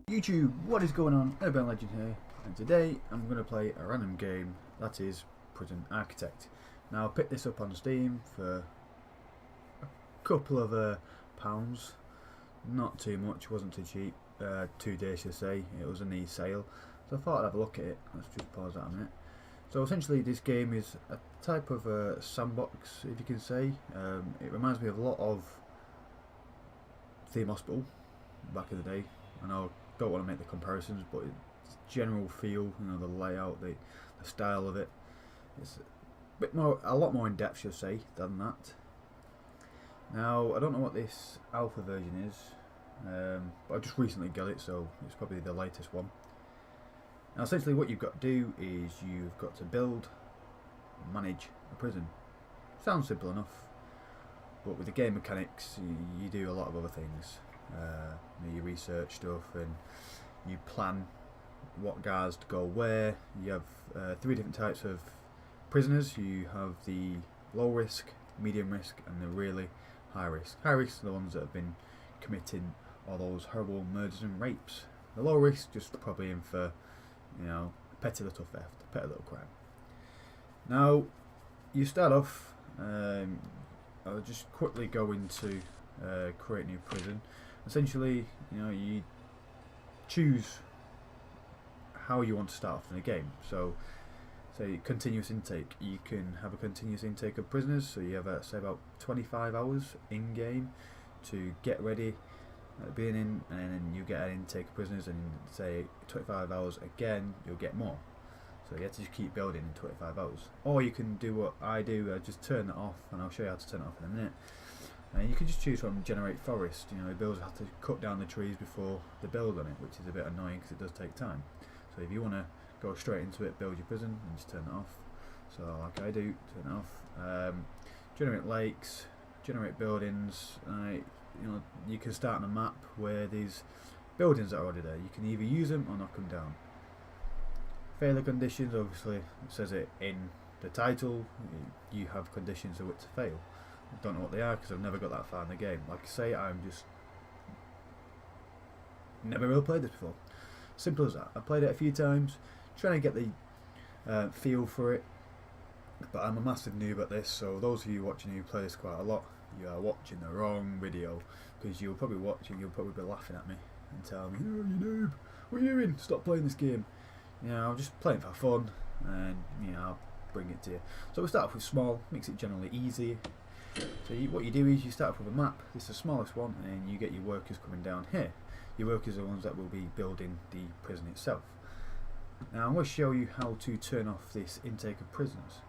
YouTube, what is going on? Urban Legend here, and today I'm going to play a random game that is Prison Architect. Now I picked this up on Steam for a couple of pounds, not too much, wasn't too cheap, 2 days to say, it was a knee sale, so I thought I'd have a look at it. Let's just pause that a minute. So essentially this game is a type of sandbox, if you can say. It reminds me of a lot of Theme Hospital back in the day. I know I don't want to make the comparisons, but it's general feel, you know, the layout, the style of it. It's a lot more in depth, should I say, than that. Now I don't know what this alpha version is, but I just recently got it, so it's probably the latest one. Now essentially what you've got to do is you've got to build and manage a prison. Sounds simple enough, but with the game mechanics you do a lot of other things. You research stuff and you plan what guards to go where. You have 3 different types of prisoners. You have the low risk, medium risk and the really high risk. High risk are the ones that have been committing all those horrible murders and rapes. The low risk just probably in for, you know, petty little theft, petty little crime. Now you start off, I'll just quickly go into create new prison. Essentially, you know, you choose how you want to start off in the game. So, say continuous intake. You can have a continuous intake of prisoners. So you have say about 25 hours in game to get ready at the beginning, and then you get an intake of prisoners, and say 25 hours again, you'll get more. So you have to just keep building in 25 hours. Or you can do what I do. I just turn it off, and I'll show you how to turn it off in a minute. And you can just choose from generate forest. You know, the builders have to cut down the trees before they build on it, which is a bit annoying because it does take time. So if you want to go straight into it, build your prison, and just turn it off. So like I do, turn it off. Generate lakes, generate buildings. You know, you can start on a map where these buildings are already there. You can either use them or knock them down. Failure conditions, obviously it says it in the title. You have conditions of which to fail. I don't know what they are because I've never got that far in the game. Like I say, I'm just never really played this before. Simple as that. I played it a few times, trying to get the feel for it, but I'm a massive noob at this. So those of you watching who play this quite a lot, you are watching the wrong video, because you'll probably watch and you'll probably be laughing at me and telling me, "Oh, you noob! What are you doing? Stop playing this game." You know, I'm just playing for fun, and you know, I'll bring it to you. So we start off with small, makes it generally easy. So what you do is you start off with a map. This is the smallest one, and you get your workers coming down here. Your workers are the ones that will be building the prison itself. Now I'm going to show you how to turn off this intake of prisoners.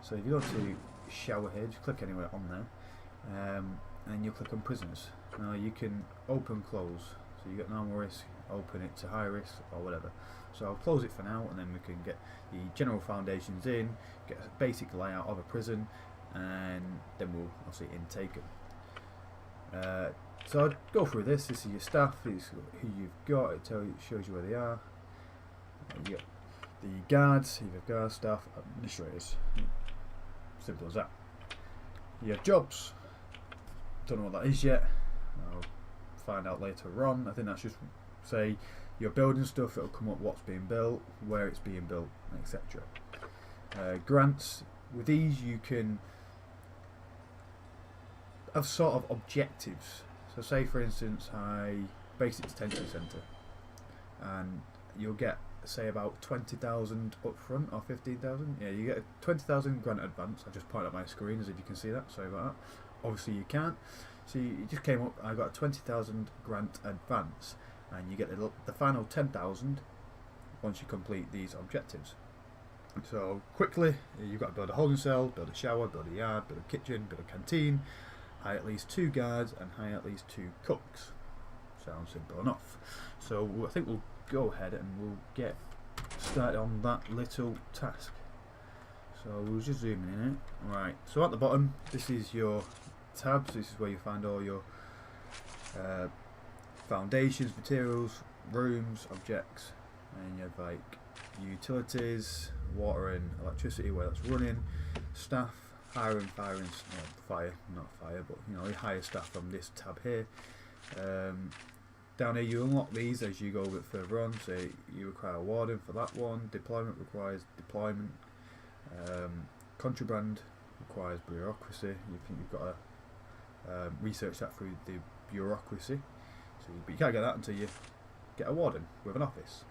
So if you go to shower here, just click anywhere on there, and you click on prisoners. Now you can open, close. So you get normal risk, open it to high risk or whatever. So I'll close it for now, and then we can get the general foundations in, get a basic layout of a prison, and then we'll obviously intake it. So I'll go through this. This is your staff, this is who you've got, it shows you where they are. You got the guards, you have guard staff, administrators. Simple as that. You have jobs. Don't know what that is yet. I'll find out later on. I think that's just, say, you're building stuff, it'll come up what's being built, where it's being built, etc. Grants. With these you can have sort of objectives. So say for instance I basic detention centre, and you'll get say about 20,000 up front, or 15,000. Yeah, you get a 20,000 grant advance. I just point at my screen as if you can see that, sorry about that. Obviously you can't. So it just came up, I got a 20,000 grant advance, and you get the final 10,000 once you complete these objectives. So quickly, you've got to build a holding cell, build a shower, build a yard, build a kitchen, build a canteen, hire at least 2 guards, and hire at least 2 cooks. Sounds simple enough. So I think we'll go ahead and we'll get started on that little task. So we'll just zoom in it. Right, so at the bottom, this is your tabs. This is where you find all your foundations, materials, rooms, objects, and you have like utilities, water and electricity where that's running, staff, hiring, fire, not fire, but you know, you hire staff from this tab here. Down here you unlock these as you go a bit further on, so you require a warden for that one, deployment requires deployment, contraband requires bureaucracy. You think you've got to research that through the bureaucracy, but you can't get that until you get a warden with an office.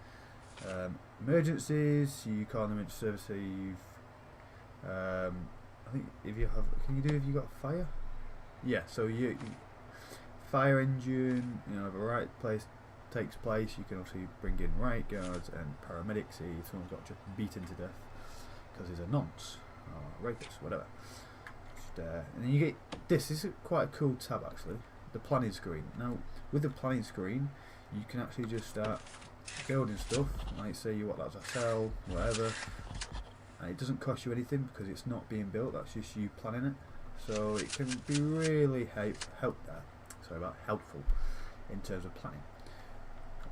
Emergencies, you call them into service, so you've I think if you have, can you do if you got fire? Yeah, so you fire engine, you know, if a riot place takes place, you can obviously bring in riot guards and paramedics. See if someone's got just beaten to death because he's a nonce or rapist, whatever. And then you get this. This is quite a cool tab actually. The planning screen. Now, with the planning screen, you can actually just start building stuff. Like say you want that to sell, whatever. And it doesn't cost you anything because it's not being built. That's just you planning it. So it can be really helpful in terms of planning.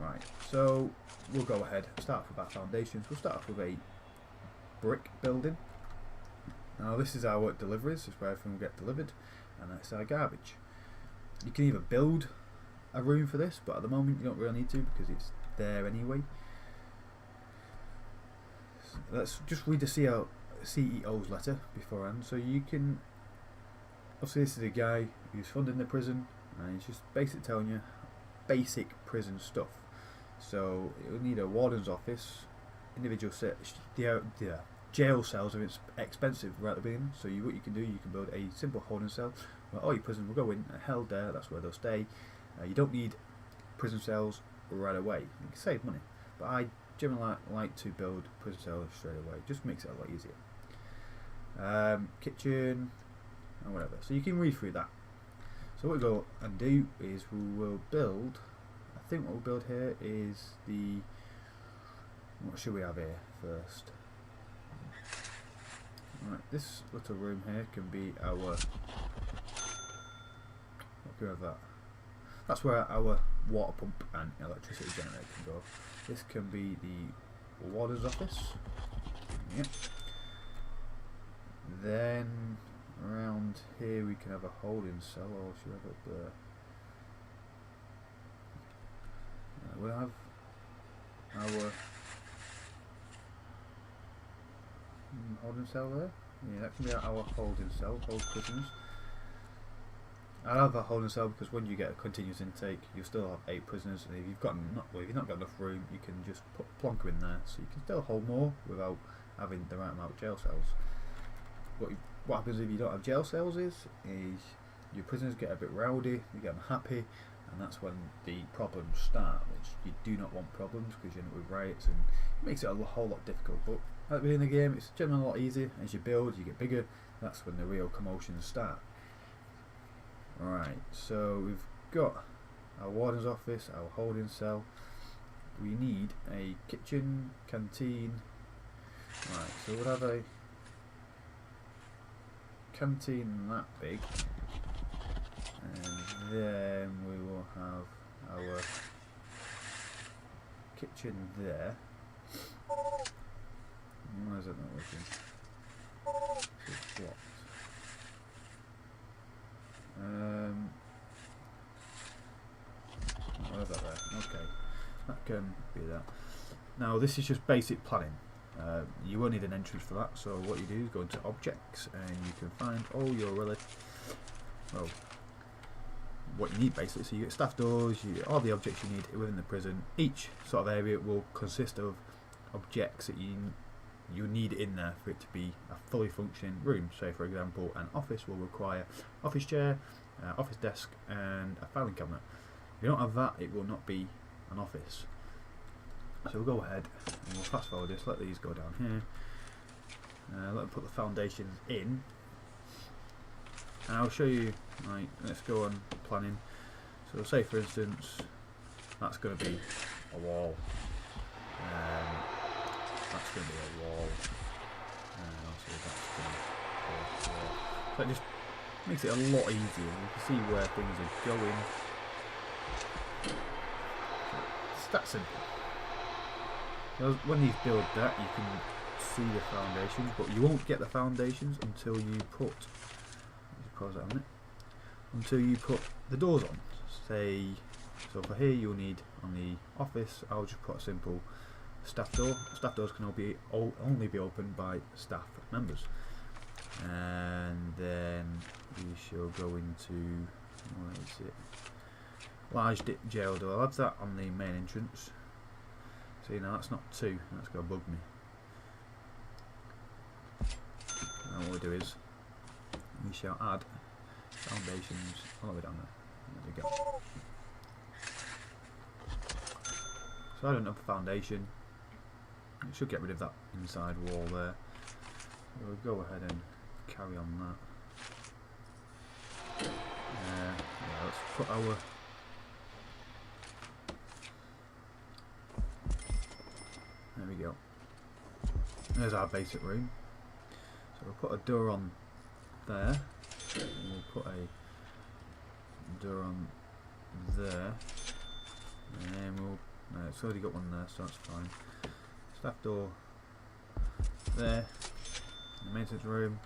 Right, so we'll go ahead and start off with our foundations. We'll start off with a brick building. Now this is our deliveries, this is where everything will get delivered, and that's our garbage. You can either build a room for this, but at the moment you don't really need to because it's there anyway. So let's just read the CEO's letter beforehand. So you can, obviously this is a guy who's funding the prison, and he's just basically telling you basic prison stuff. So you'll need a warden's office, individual set. The jail cells are expensive right at the beginning. So what you can do, you can build a simple holding cell where all your prisoners will go in, held there. That's where they'll stay. You don't need prison cells right away. You can save money, but I generally like to build prison cells straight away. Just makes it a lot easier. Kitchen and whatever. So you can read through that. So what we'll go and do is we will build, I think what we'll build here is what should we have here first? Right, this little room here can be our, what can we have that? That's where our water pump and electricity generator can go. This can be the warden's office. Yep. Then around here we can have a holding cell, or should we have it there? We'll have our holding cell there. Yeah, that can be our holding cell, hold prisoners. I'll have a holding cell because when you get a continuous intake, you'll still have 8 prisoners, and if you've not got enough room, you can just put plonker in there, so you can still hold more without having the right amount of jail cells. What happens if you don't have jail cells is your prisoners get a bit rowdy, you get them happy, and that's when the problems start, which you do not want problems because you end up with riots, and it makes it a whole lot difficult. But at the beginning of the game, it's generally a lot easier. As you build, you get bigger, that's when the real commotions start. Right, so we've got our warden's office, our holding cell. We need a kitchen, canteen. Right, so we'll have a canteen that big, and then we will have our kitchen there. Why is it not working? It's blocked. What is that there? Okay, that can be that. Now this is just basic planning. You won't need an entrance for that, so what you do is go into objects and you can find all your what you need basically. So you get staff doors, you get all the objects you need within the prison. Each sort of area will consist of objects that you need in there for it to be a fully functioning room. So for example, an office will require office chair, office desk and a filing cabinet. If you don't have that, it will not be an office. So we'll go ahead and we'll fast forward this, let these go down here, let me put the foundations in, and I'll show you, like, let's go on planning. So say for instance that's going to be a wall, that's going to be a wall, and also that's going to be a wall. So it just makes it a lot easier. You can see where things are going. It's that simple. When you build that, you can see the foundations, but you won't get the foundations until you put, pause that a minute, until you put the doors on. Say, so for here you'll need, on the office, I'll just put a simple staff door. Staff doors can only be opened by staff members. And then we shall go into, where is it? Large jail door. I'll add that on the main entrance. See, now that's not 2, that's going to bug me. Now what we'll do is, we shall add foundations all the way down there. There we go. So I don't have a foundation. It should get rid of that inside wall there. So we'll go ahead and carry on that. Yeah, let's put our there we go. There's our basic room. So we'll put a door on there. And we'll put a door on there. And then we'll. No, it's already got one there, so that's fine. Staff door there. The maintenance room.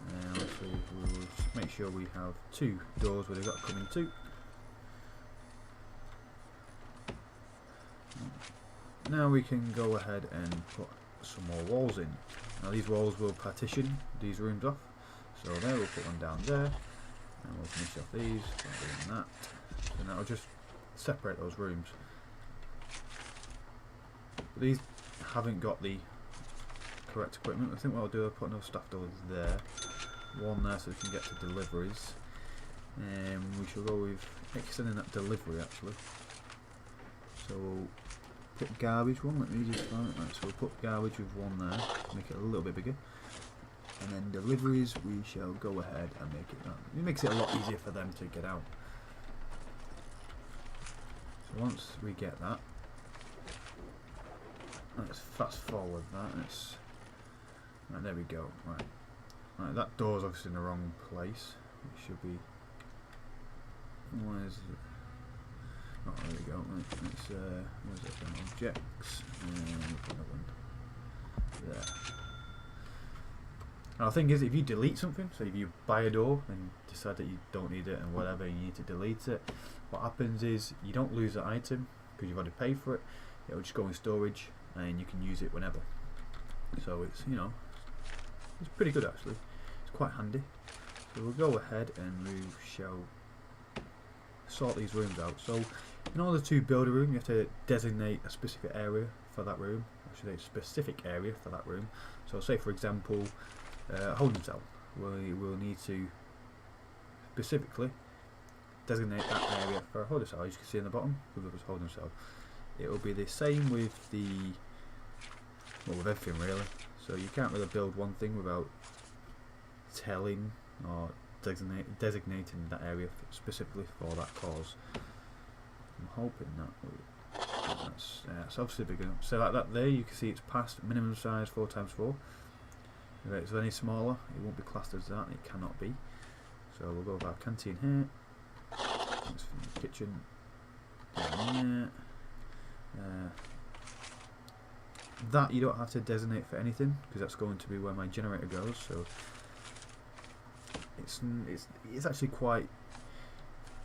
And obviously we'll make sure we have 2 doors where they've got to come into. Now we can go ahead and put some more walls in. Now these walls will partition these rooms off. So there, we'll put one down there. And we'll finish off these by doing that. So now I'll just separate those rooms. But these haven't got the correct equipment. I think what I'll do, I'll put another staff door there. One there so we can get to deliveries. And we shall go with extending that delivery actually. So we'll put garbage one, let me just find it. Right, so we'll put garbage with one there, make it a little bit bigger. And then deliveries, we shall go ahead and make it that. It makes it a lot easier for them to get out. So once we get that, let's fast forward that. Right, there we go. Right, that door's obviously in the wrong place. It should be. Where is it? Oh, there we go. Let's where's it from? Objects, and put another one there. Now the thing is, if you delete something, so if you buy a door and decide that you don't need it and whatever, you need to delete it, what happens is you don't lose the item because you've already paid for it. It'll just go in storage and you can use it whenever. So it's, you know, it's pretty good actually. It's quite handy. So we'll go ahead and we shall sort these rooms out. So in order to build a room, you have to designate a specific area for that room. I should say a specific area for that room. So say for example, a holding cell. We will need to specifically designate that area for a holding cell. As you can see in the bottom, with a holding cell. It will be the same with with everything really. So you can't really build one thing without telling or designating that area specifically for that cause. I'm hoping that's obviously big enough. So like that there, you can see it's past minimum size 4x4. If it's any smaller, it won't be classed as that. It cannot be. So we'll go with our canteen here. Let's finish the kitchen down there. That you don't have to designate for anything because that's going to be where my generator goes. So it's actually quite.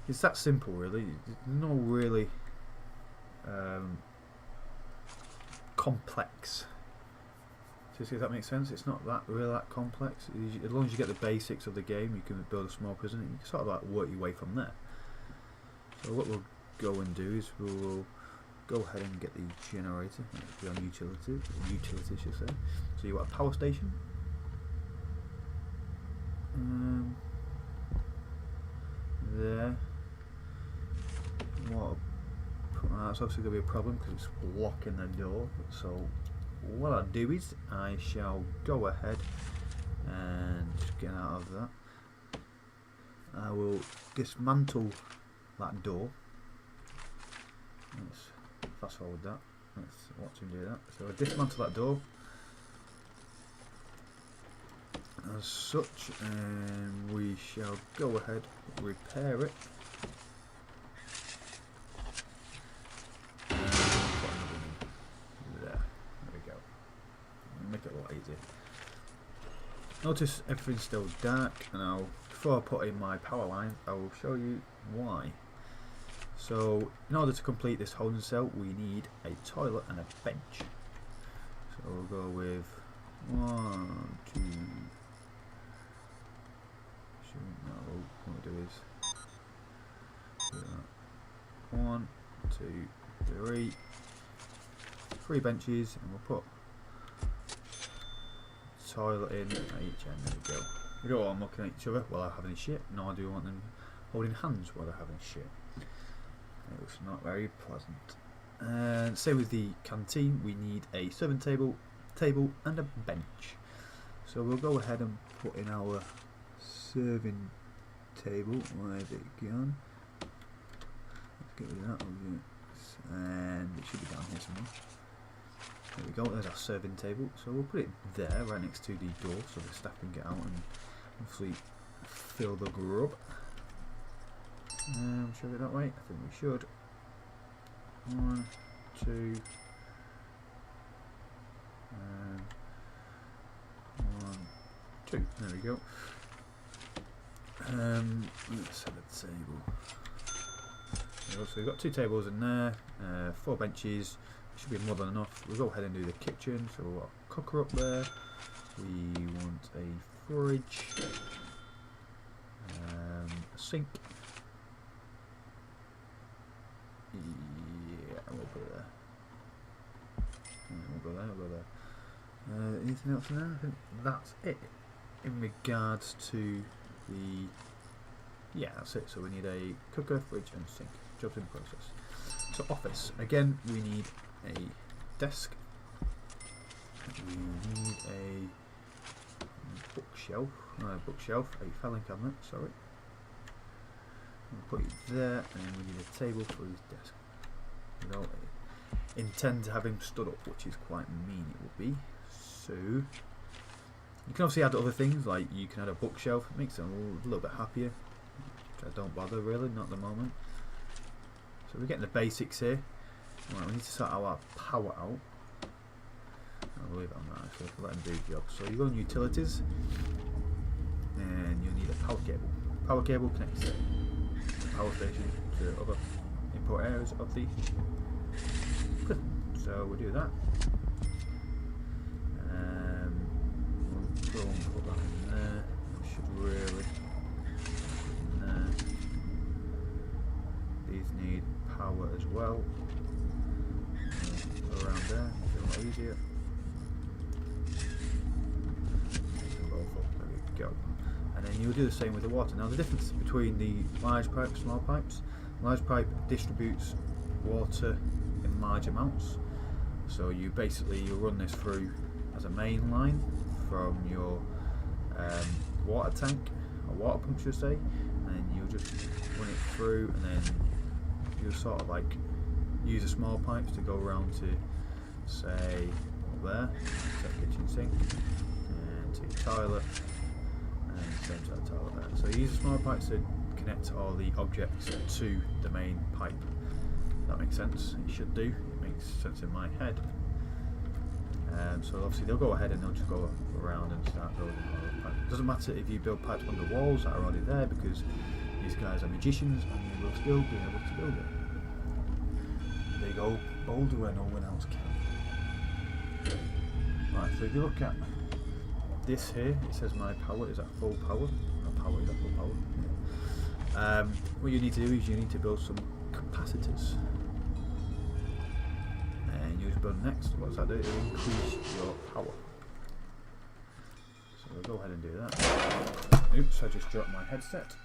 It's that simple, really. There's no really complex. So see if that makes sense. It's not that really that complex. As long as you get the basics of the game, you can build a small prison. You can sort of like work your way from there. So what we'll go and do is we'll go ahead and get the generator. It'll be on utilities, should say. So you want a power station. There. That's obviously going to be a problem because it's blocking the door. So what I'll do is I shall go ahead and just get out of that. I will dismantle that door. Let's fast forward that. Let's watch him do that. So I dismantle that door as such, and we shall go ahead repair it. Notice everything's still dark, and before I put in my power line, I will show you why. So in order to complete this holding cell, we need a toilet and a bench. So we'll go with 1, 2. No, what we'll do is do that. 1, 2, 3. 3 benches, and we'll put toilet in at each end. There we go. We don't want them looking at each other while they're having shit, nor do we want them holding hands while they're having shit. It looks not very pleasant. And same with the canteen, we need a serving table and a bench. So we'll go ahead and put in our serving table. Where's it gone? Let's get rid of that. And it should be down here somewhere. There we go, there's our serving table. So we'll put it there, right next to the door, so the staff can get out and hopefully fill the grub. Should we that way? I think we should. 1, 2. 1, 2. There we go. Let's have a table. So we've got 2 tables in there, 4 benches. Should be more than enough. We'll go ahead and do the kitchen. So we've got a cooker up there. We want a fridge, a sink. Yeah, we'll put it there. We'll go there. We'll go there. Anything else in there? I think that's it. In regards to the, yeah, that's it. So we need a cooker, fridge, and sink. Jobs in process. So office. Again, we need a desk. We need a bookshelf. A filing cabinet. Sorry. We'll put it there, and then we need a table for his desk. We don't intend to have him stood up, which is quite mean it will be. So you can obviously add other things, like you can add a bookshelf. It makes them a little bit happier. Which I don't bother really, not at the moment. So we're getting the basics here. Right, we need to sort our power out. I'll leave it on that actually, let him do the job. So you go on utilities, and you'll need a power cable. Power cable connects the power station to other input areas of the prison. So we'll do that. We'll go and put that in there. We should really put in there. These need power as well. Around there, make it a lot easier. There we go. And then you'll do the same with the water. Now the difference between the large pipe, small pipes. Large pipe distributes water in large amounts. So you run this through as a main line from your water tank or water pump, should I say, and you'll just run it through, and then you'll sort of like use the small pipes to go around to, say, up there, to the kitchen sink, and to your toilet, and same to the toilet there. So you use the small pipes to connect all the objects to the main pipe. That makes sense. It should do. It makes sense in my head. So obviously they'll go ahead and they'll just go around and start building all the pipes. It doesn't matter if you build pipes on the walls that are already there, because these guys are magicians and they will still be able to build it. They go bolder where no one else can. Right, so if you look at this here, it says my power is at full power. My power is at full power. Yeah. What you need to do is you need to build some capacitors. And you just build next. What does that do? It will increase your power. So we'll go ahead and do that. Oops, I just dropped my headset.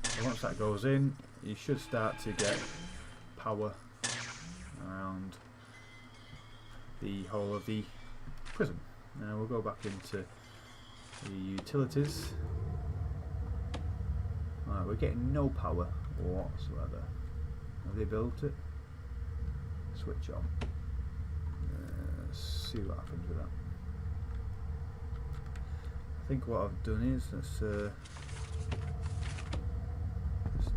So once that goes in, you should start to get power around the whole of the prison. Now we'll go back into the utilities. Right, we're getting no power whatsoever. Have they built it? Switch on. Let's see what happens with that. I think what I've done is let's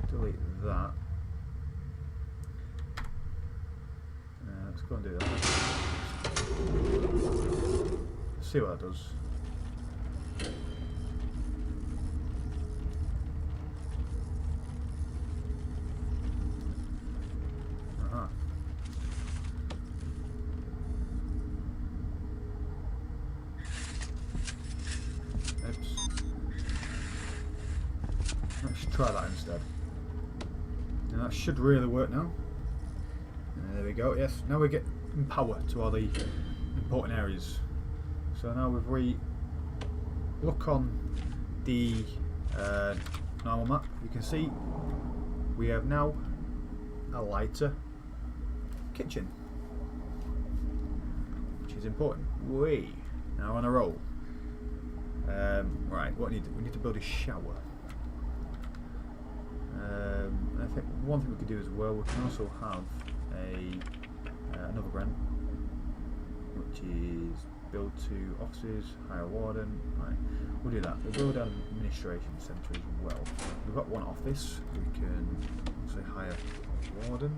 delete that. Let's go and do that. see what that does. Let's try that instead. And that should really work now. There we go. Yes, now we get power to all the important areas. So now if we look on the normal map, you can see we have now a lighter kitchen, which is important. We now on a roll. Right, we need to build a shower. I think one thing we could do as well, we can also have another grant, which is build 2 offices, hire a warden. Right, we'll do that. We'll build an administration centre as well. We've got 1 office. We can also hire a warden.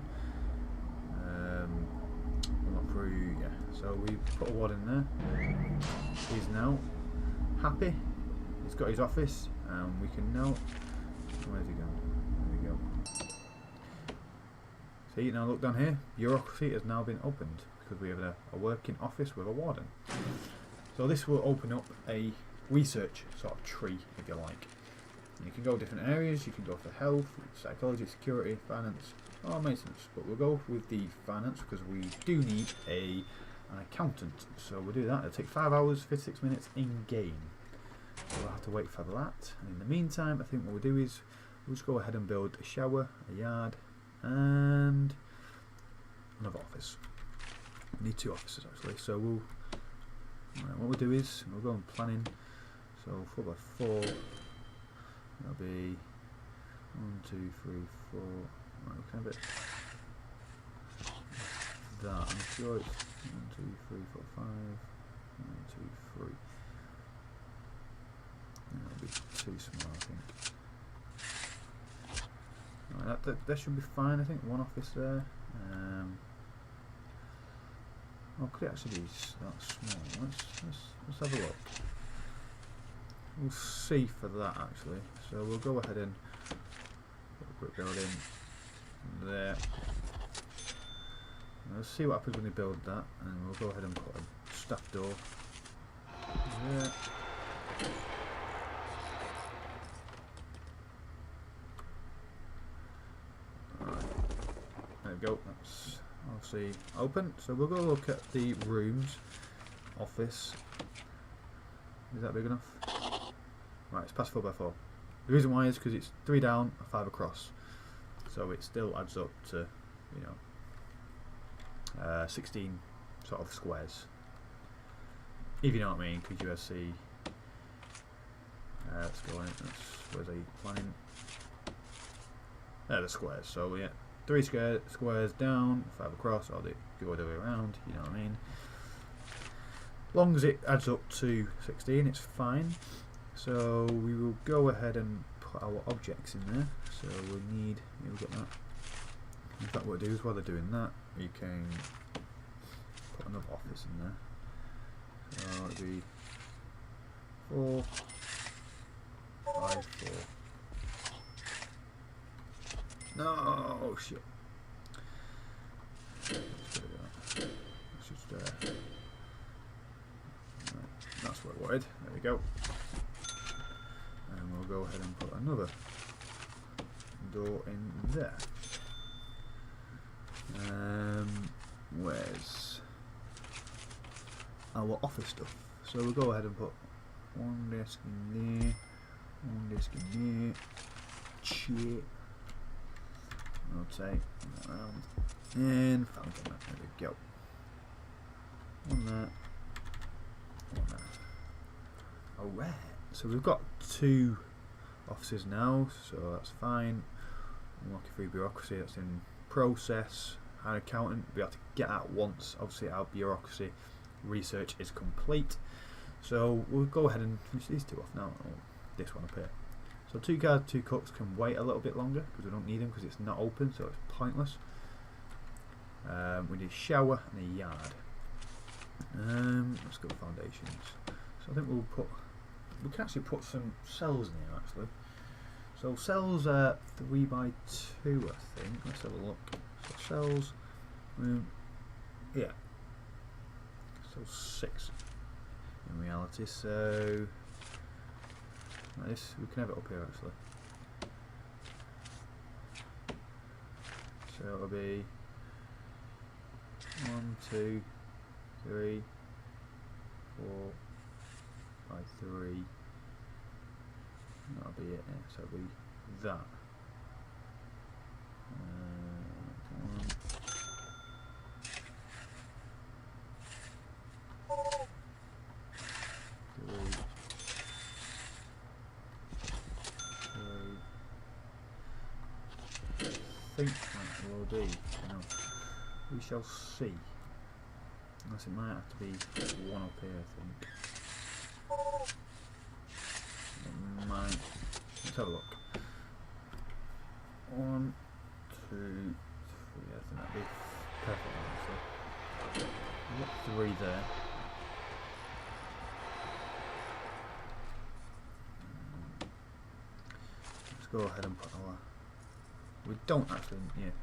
We're not through, yeah. So we put a warden there. He's now happy. He's got his office, and we can now. Where's he gone? There we go. See, now look down here. Bureaucracy has now been opened because we have a working office with a warden. So this will open up a research sort of tree, if you like. And you can go different areas. You can go for health, psychology, security, finance, or maintenance. But we'll go with the finance because we do need an accountant. So we'll do that. It'll take 5 hours, 56 minutes in game. So we'll have to wait for that. And in the meantime, I think what we'll do is we'll just go ahead and build a shower, a yard, and another office. We need 2 offices actually. So we'll. Right, what we'll do is we'll go on planning. So 4x4. That'll be 1, 2, 3, 4. Right, we can have it. That. I'm sure it's 1, 2, 3, 4, 5. 1, 2, 3. That'll be too small, I think. Right, that should be fine. I think 1 office there. Oh, could it actually be that small? Let's have a look. We'll see for that actually. So we'll go ahead and put a quick building there. Let's see what happens when we build that, and we'll go ahead and put a staff door there. There we go. That's obviously open. So we'll go look at the rooms. Office. Is that big enough? Right, it's past 4x4. The reason why is because it's 3 down, 5 across. So it still adds up to, 16 sort of squares. If you know what I mean, because you see. Let's go on it. Where's the planning? There, the squares. So yeah, 3 squares down, 5 across, or they go the other way around. You know what I mean? As long as it adds up to 16, it's fine. So we will go ahead and put our objects in there. So we'll need, we've got that. In fact, what we'll do is while they're doing that, we can put another office in there. So it'll be 4, 5, 4. No, shit. Let's just that's what I wanted. There we go. And we'll go ahead and put another door in there. Where's our office stuff? So we'll go ahead and put 1 desk in there, 1 desk in there, chair. Rotate around and fountain. There we go. 1 there. 1 there. Alright, so we've got 2 offices now, so that's fine. Unlocking free bureaucracy, that's in process. An accountant, we have to get that once. Obviously, our bureaucracy research is complete. So we'll go ahead and finish these 2 off now. Oh, this one up here. So 2 guards, 2 cooks can wait a little bit longer because we don't need them because it's not open, so it's pointless. We need a shower and a yard. Let's go with foundations. So I think we can actually put some cells in here actually. So cells are 3 by 2 I think. Let's have a look. So cells, yeah. So 6 in reality. So like this, we can have it up here actually. So it'll be 1, 2, 3, 4 by 3. That'll be it. Yeah. So it'll be that. 1, 3, 3. I think that will do. Now, we shall see. Unless it might have to be one up here, I think. It might. Let's have a look. 1, 2, 3. I think that'd be perfect, honestly. We've got 3 there. Let's go ahead and put our. We don't actually, yeah.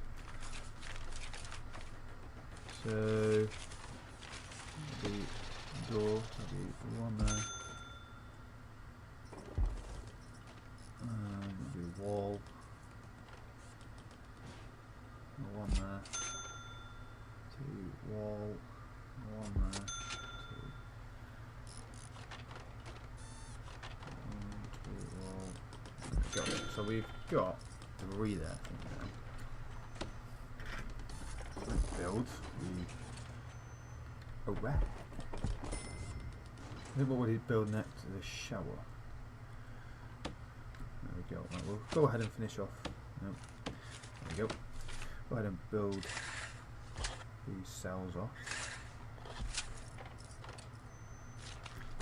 So the door, that'll be 1 there. There'll be wall. 1 there. 2 wall. 1 there. 2. 1, 2 wall. There we go. So we've got 3 there, I think now. Build the rack. I think what would it build next to the shower? There we go. Right, we'll go ahead and finish off. Nope. There we go. Go ahead and build these cells off.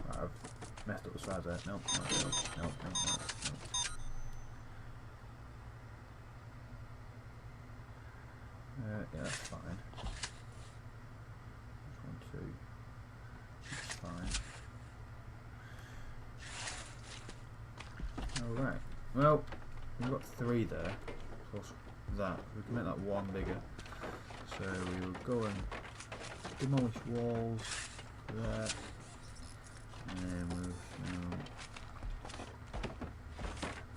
Right, I've messed up the size there. Nope. Nope. Yeah, that's fine. 1, 2. That's fine. Alright. Well, we've got 3 there. Plus that. We can make that 1 bigger. So we will go and demolish walls there. And then we'll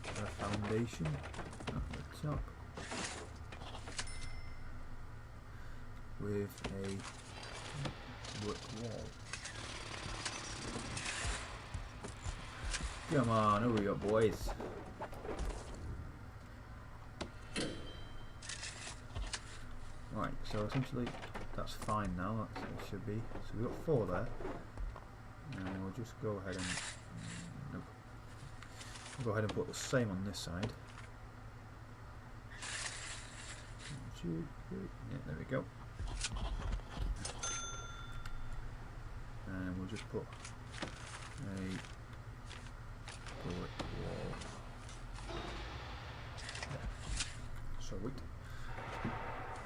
put a foundation at the top. With a brick wall. Come on, hurry up, boys. Right, so essentially that's fine now. That's what it should be. So we've got 4 there, and we'll just go ahead and nope. We'll go ahead and put the same on this side. 1, 2, 3. Yeah, there we go. And we'll just put a brick wall there. So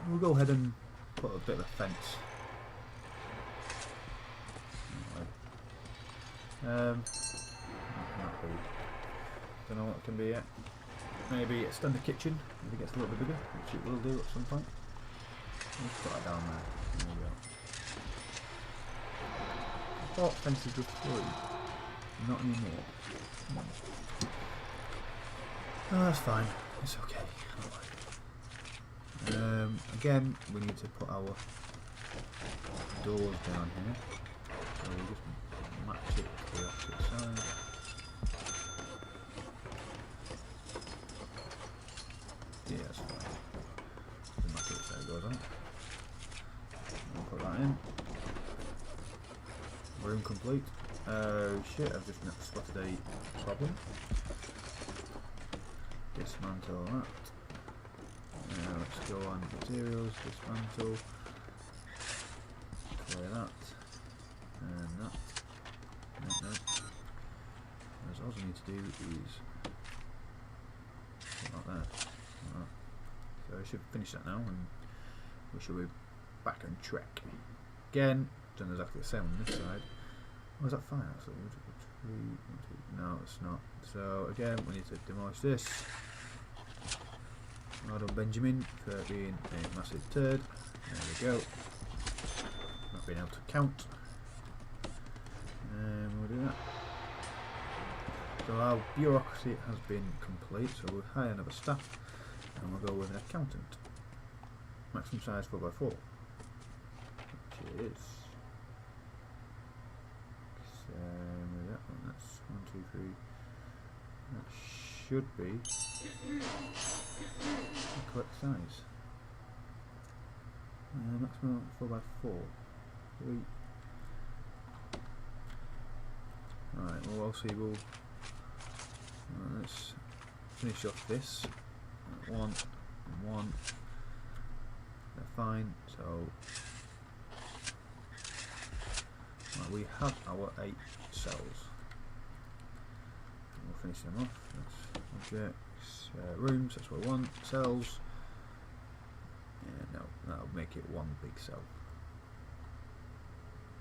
we'll go ahead and put a bit of a fence. Don't know what it can be yet. Maybe extend the kitchen if it gets a little bit bigger, which it will do at some point. Let's put that down there. There we go. I thought fences were free. Not anymore. Oh, that's fine. It's okay. Again, we need to put our doors down here. So we'll just match it to the opposite side. Yeah, that's fine. Doesn't matter which side it goes on. We'll put that in. Room complete. Oh shit, I've just spotted a problem. Dismantle that. Let's go on materials, dismantle. Clear that. And that. No. All I need to do is put that there. Like that. So I should finish that now and we should be back on track. Again, done exactly the same on this side. Oh, is that fine actually? No, it's not. So again, we need to demolish this. Well done, Benjamin, for being a massive turd. There we go. Not being able to count. And we'll do that. So our bureaucracy has been complete, so we'll hire another staff and we'll go with an accountant. Maximum size 4x4. Which is same with that one. That's 1, 2, 3. That should be the correct size. Maximum 4x4. 3. Right, well obviously we'll let's finish off this. 1 and 1. They're fine, so right, we have our 8 cells. We'll finish them off. That's objects, rooms, that's what we want. Cells. Yeah, no, that'll make it one big cell.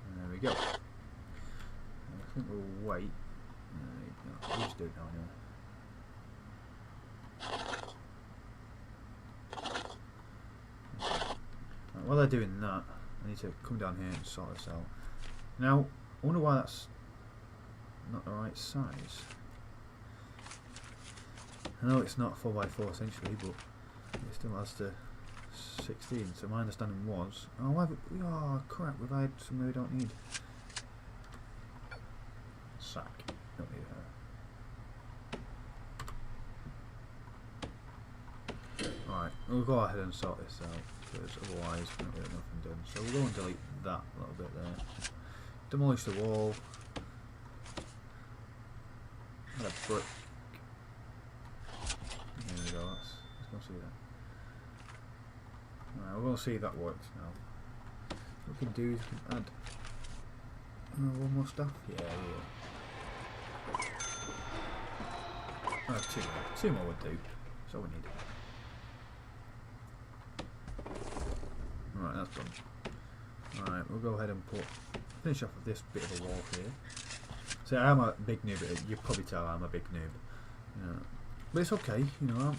And there we go. I think we'll wait. No, we'll just do it down here. Right, while they're doing that, I need to come down here and sort this out. Now, I wonder why that's not the right size. I know it's not 4x4 essentially, but it still has to 16. So my understanding was, oh crap, we've had some we don't need. Sack, don't need her. Right, we'll go ahead and sort this out because otherwise we're not getting nothing done. So we'll go and delete that little bit there. Demolish the wall. Add a brick. There we go. Let's go see that. Right, we're going to see if that works now. What we can do is we can add one more stuff. Yeah, we will. Two more would do. That's all we need. Right, that's done. Right, we'll go ahead and finish off with this bit of a wall here. So I'm a big noob. You probably tell I'm a big noob. Yeah. But it's okay, you know. I'm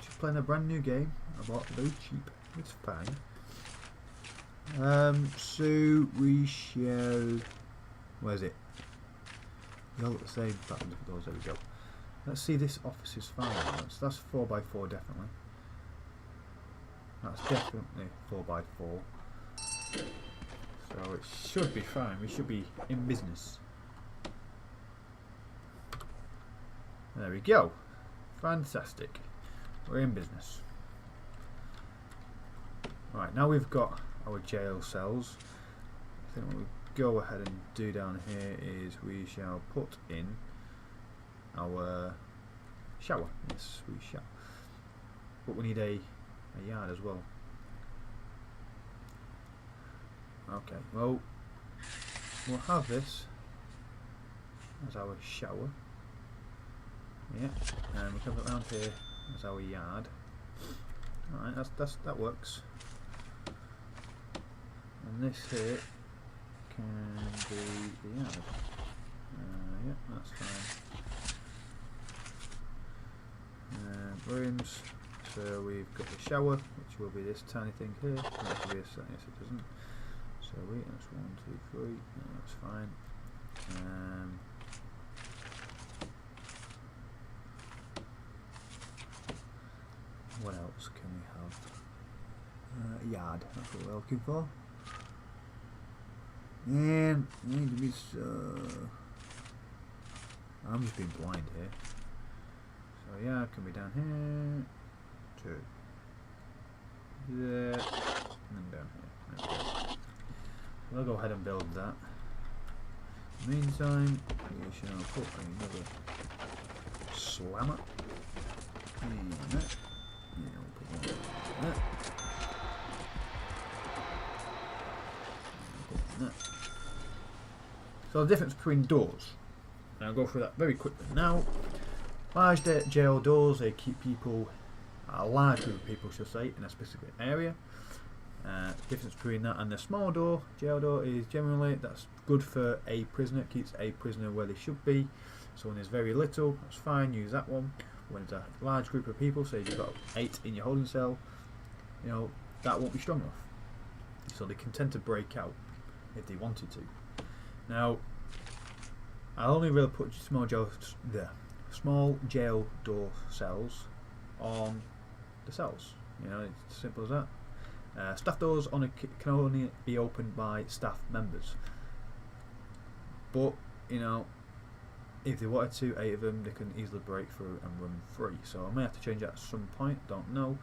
just playing a brand new game. I bought it very cheap. It's fine. So we shall. Where's it? They all got the same buttons for those. There we go. Let's see. This office is fine. That's 4x4 definitely. That's definitely 4x4. So it should be fine. We should be in business. There we go. Fantastic. We're in business. Right, now we've got our jail cells. I think what we go ahead and do down here is we shall put in our shower. Yes, we shall. But we need a yard as well. Okay, well, we'll have this as our shower. Yeah, and we'll have it around here as our yard. Alright, that works. And this here can be the yard. Yeah, that's fine. Rooms. So we've got the shower, which will be this tiny thing here. Yes, it doesn't. So that's 1, 2, 3. No, that's fine. What else can we have? Yard. That's what we're looking for. And I'm just being blind here. So yeah, it can be down here. To there, and then down here. Okay. So I'll go ahead and build that. In the meantime, we shall put another slammer in that. Yeah, we'll put one in that. And that. So the difference between doors. And I'll go through that very quickly now. Large jail doors, they keep people, a large group of people should say, in a specific area. Difference between that and the small door, jail door, is generally that's good for a prisoner. It keeps a prisoner where they should be. So when there's very little, that's fine, use that one. When it's a large group of people, say if you've got 8 in your holding cell, you know, that won't be strong enough. So they can tend to break out if they wanted to. Now, I'll only really put small jail door cells on the cells. You know, it's as simple as that. Staff doors can only be opened by staff members. But, you know, if they wanted to, 8 of them, they can easily break through and run free. So I may have to change that at some point, don't know.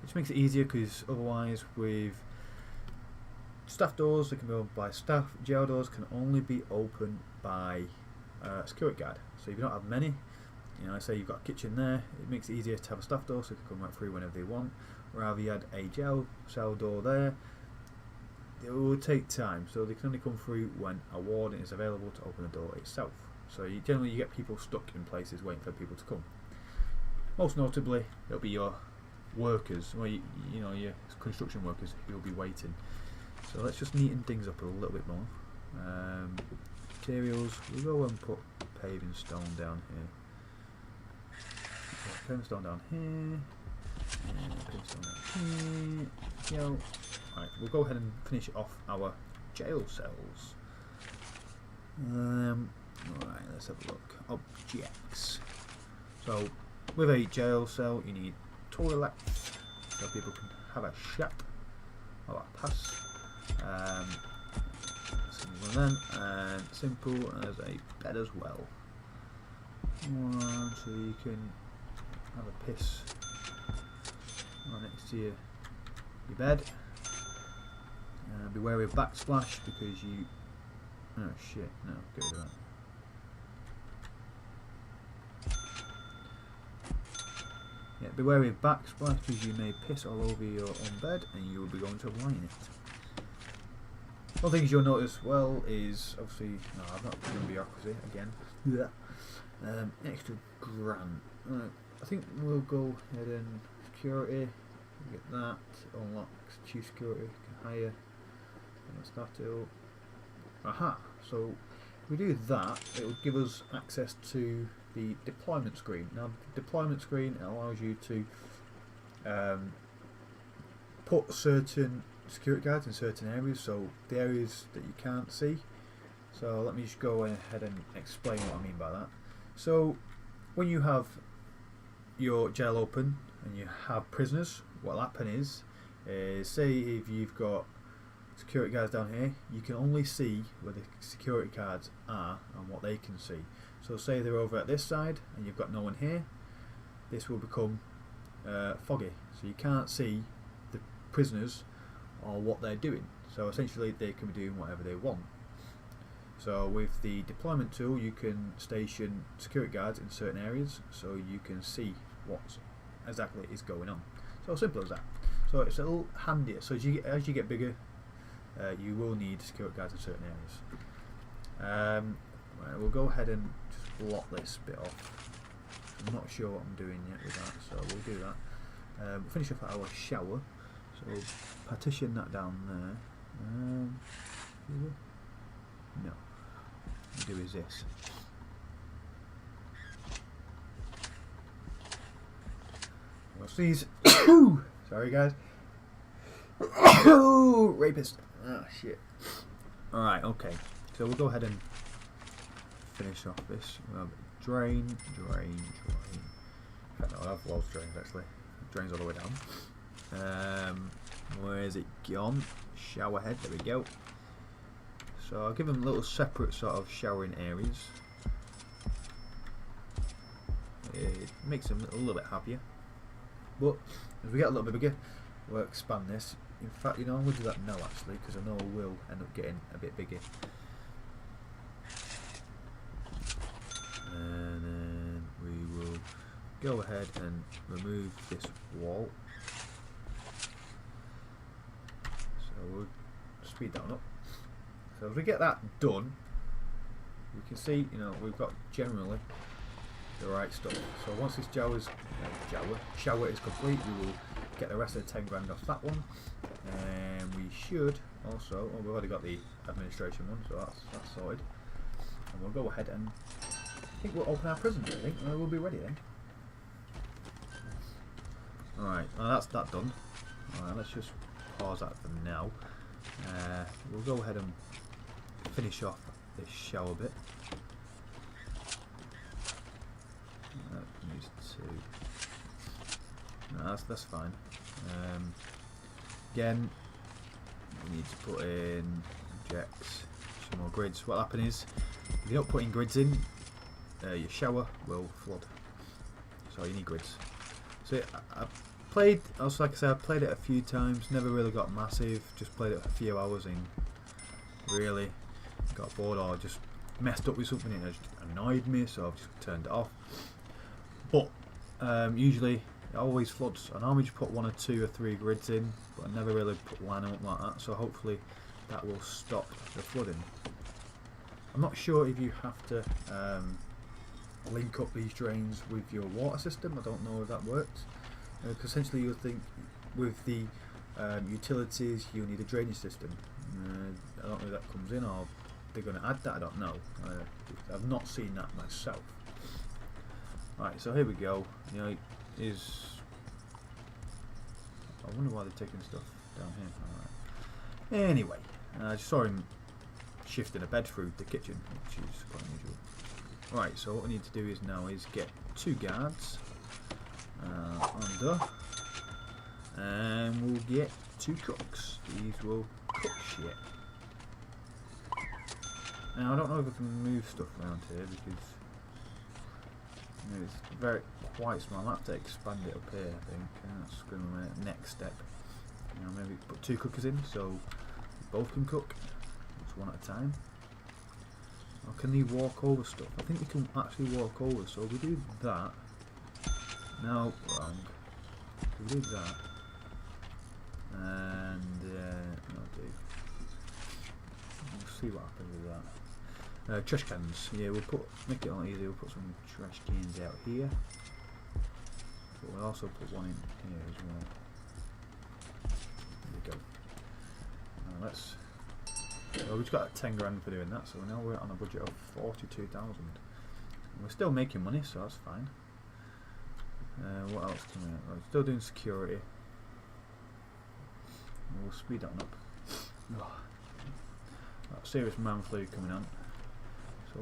Which makes it easier, because otherwise with staff doors, they can be opened by staff. Jail doors can only be opened by security guard. So if you don't have many, you know, say you've got a kitchen there, it makes it easier to have a staff door so they can come right through whenever they want. Rather you had a jail cell door there, it will take time, so they can only come through when a warden is available to open the door itself. So generally you get people stuck in places waiting for people to come. Most notably, it'll be your workers, or you know, your construction workers who'll be waiting. So let's just neaten things up a little bit more. Materials, we'll go and put paving stone down here. Paving stone down here. Paving stone down here. Yo. Right, we'll go ahead and finish off our jail cells. Right, let's have a look. Objects. So, with a jail cell, you need toilets, so people can have a shit or a pass. Simple then, and simple as a bed as well. One, so you can have a piss right next to your bed. Be wary of backsplash, because you... oh shit, no, get rid of that. Yeah, be wary of backsplash, because you may piss all over your own bed and you will be going to lie in it. One thing you'll notice well is, obviously, no, I'm not doing bureaucracy again. Yeah. Extra grant. Right, I think we'll go ahead and security. Get that. Unlocks chief security. Can hire. That's that too. Aha! So if we do that, it will give us access to the deployment screen. Now, the deployment screen allows you to put certain security guards in certain areas, so the areas that you can't see. So let me just go ahead and explain what I mean by that. So when you have your jail open and you have prisoners, what will happen is say if you've got security guards down here, you can only see where the security guards are and what they can see. So say they're over at this side and you've got no one here, this will become foggy, so you can't see the prisoners or what they're doing. So essentially they can be doing whatever they want. So with the deployment tool, you can station security guards in certain areas so you can see what exactly is going on. So simple as that. So it's a little handier. So as you get bigger, you will need security guards in certain areas. Right, we'll go ahead and just block this bit off. I'm not sure what I'm doing yet with that, so we'll do that. We'll finish off our shower. So we'll partition that down there. No. What we'll do is this. What's these? Sorry guys. Rapist. Oh shit. Alright, okay. So we'll go ahead and finish off this. We'll have drain. In fact, no, I'll have loads of drains actually. Drains all the way down. Where is it gone? Shower head, there we go. So I'll give them little separate sort of showering areas. It makes them a little bit happier. But as we get a little bit bigger, we'll expand this. In fact, you know, I'm going to do that now actually, because I know we'll end up getting a bit bigger. And then we will go ahead and remove this wall. So we'll speed that up. So as we get that done, we can see, you know, we've got generally the right stuff. So once this shower is complete, we will get the rest of the 10 grand off that one, And we should also, we've already got the administration one, so that's sorted. And we'll go ahead and I think we'll open our prison. I think we'll be ready then. Alright, well that's that done. Alright, let's just pause that for now. We'll go ahead and finish off this shower bit. That needs to. No, that's fine. Again, we need to put in objects, some more grids. What'll happen is, if you don't put in grids in, your shower will flood. So you need grids. So I played, also like I said, I played it a few times, never really got massive, just played it a few hours and really got bored or just messed up with something and it just annoyed me, so I've just turned it off. But usually it always floods. I normally just put 1 or 2 or 3 grids in, but I never really put line them up like that, so hopefully that will stop the flooding. I'm not sure if you have to link up these drains with your water system. I don't know if that works. Essentially you'll think with the utilities you need a drainage system. I don't know if that comes in or they're going to add that, I don't know. I've not seen that myself. Right, so here we go. You know, I wonder why they're taking stuff down here. Alright. Anyway, I just saw him shifting a bed through the kitchen, which is quite unusual. Right, so what we need to do is now is get 2 guards under, and we'll get 2 cooks. These will cook shit. Now I don't know if I can move stuff around here because it's quite small. I have to expand it up here, I think. That's going to be the next step. You know, maybe put 2 cookers in so both can cook. Just one at a time. Or can they walk over stuff? I think they can actually walk over. So if we do that. No, wrong. If we do that. And no, we'll see what happens with that. Trash cans. Yeah, we'll make it a lot easier. We'll put some trash cans out here. But we'll also put one in here as well. There we go. Now let's. Well, we've got 10 grand for doing that, so now we're on a budget of 42,000. We're still making money, so that's fine. What else can we? Right, still doing security. We'll speed that up. Serious man flu coming on. So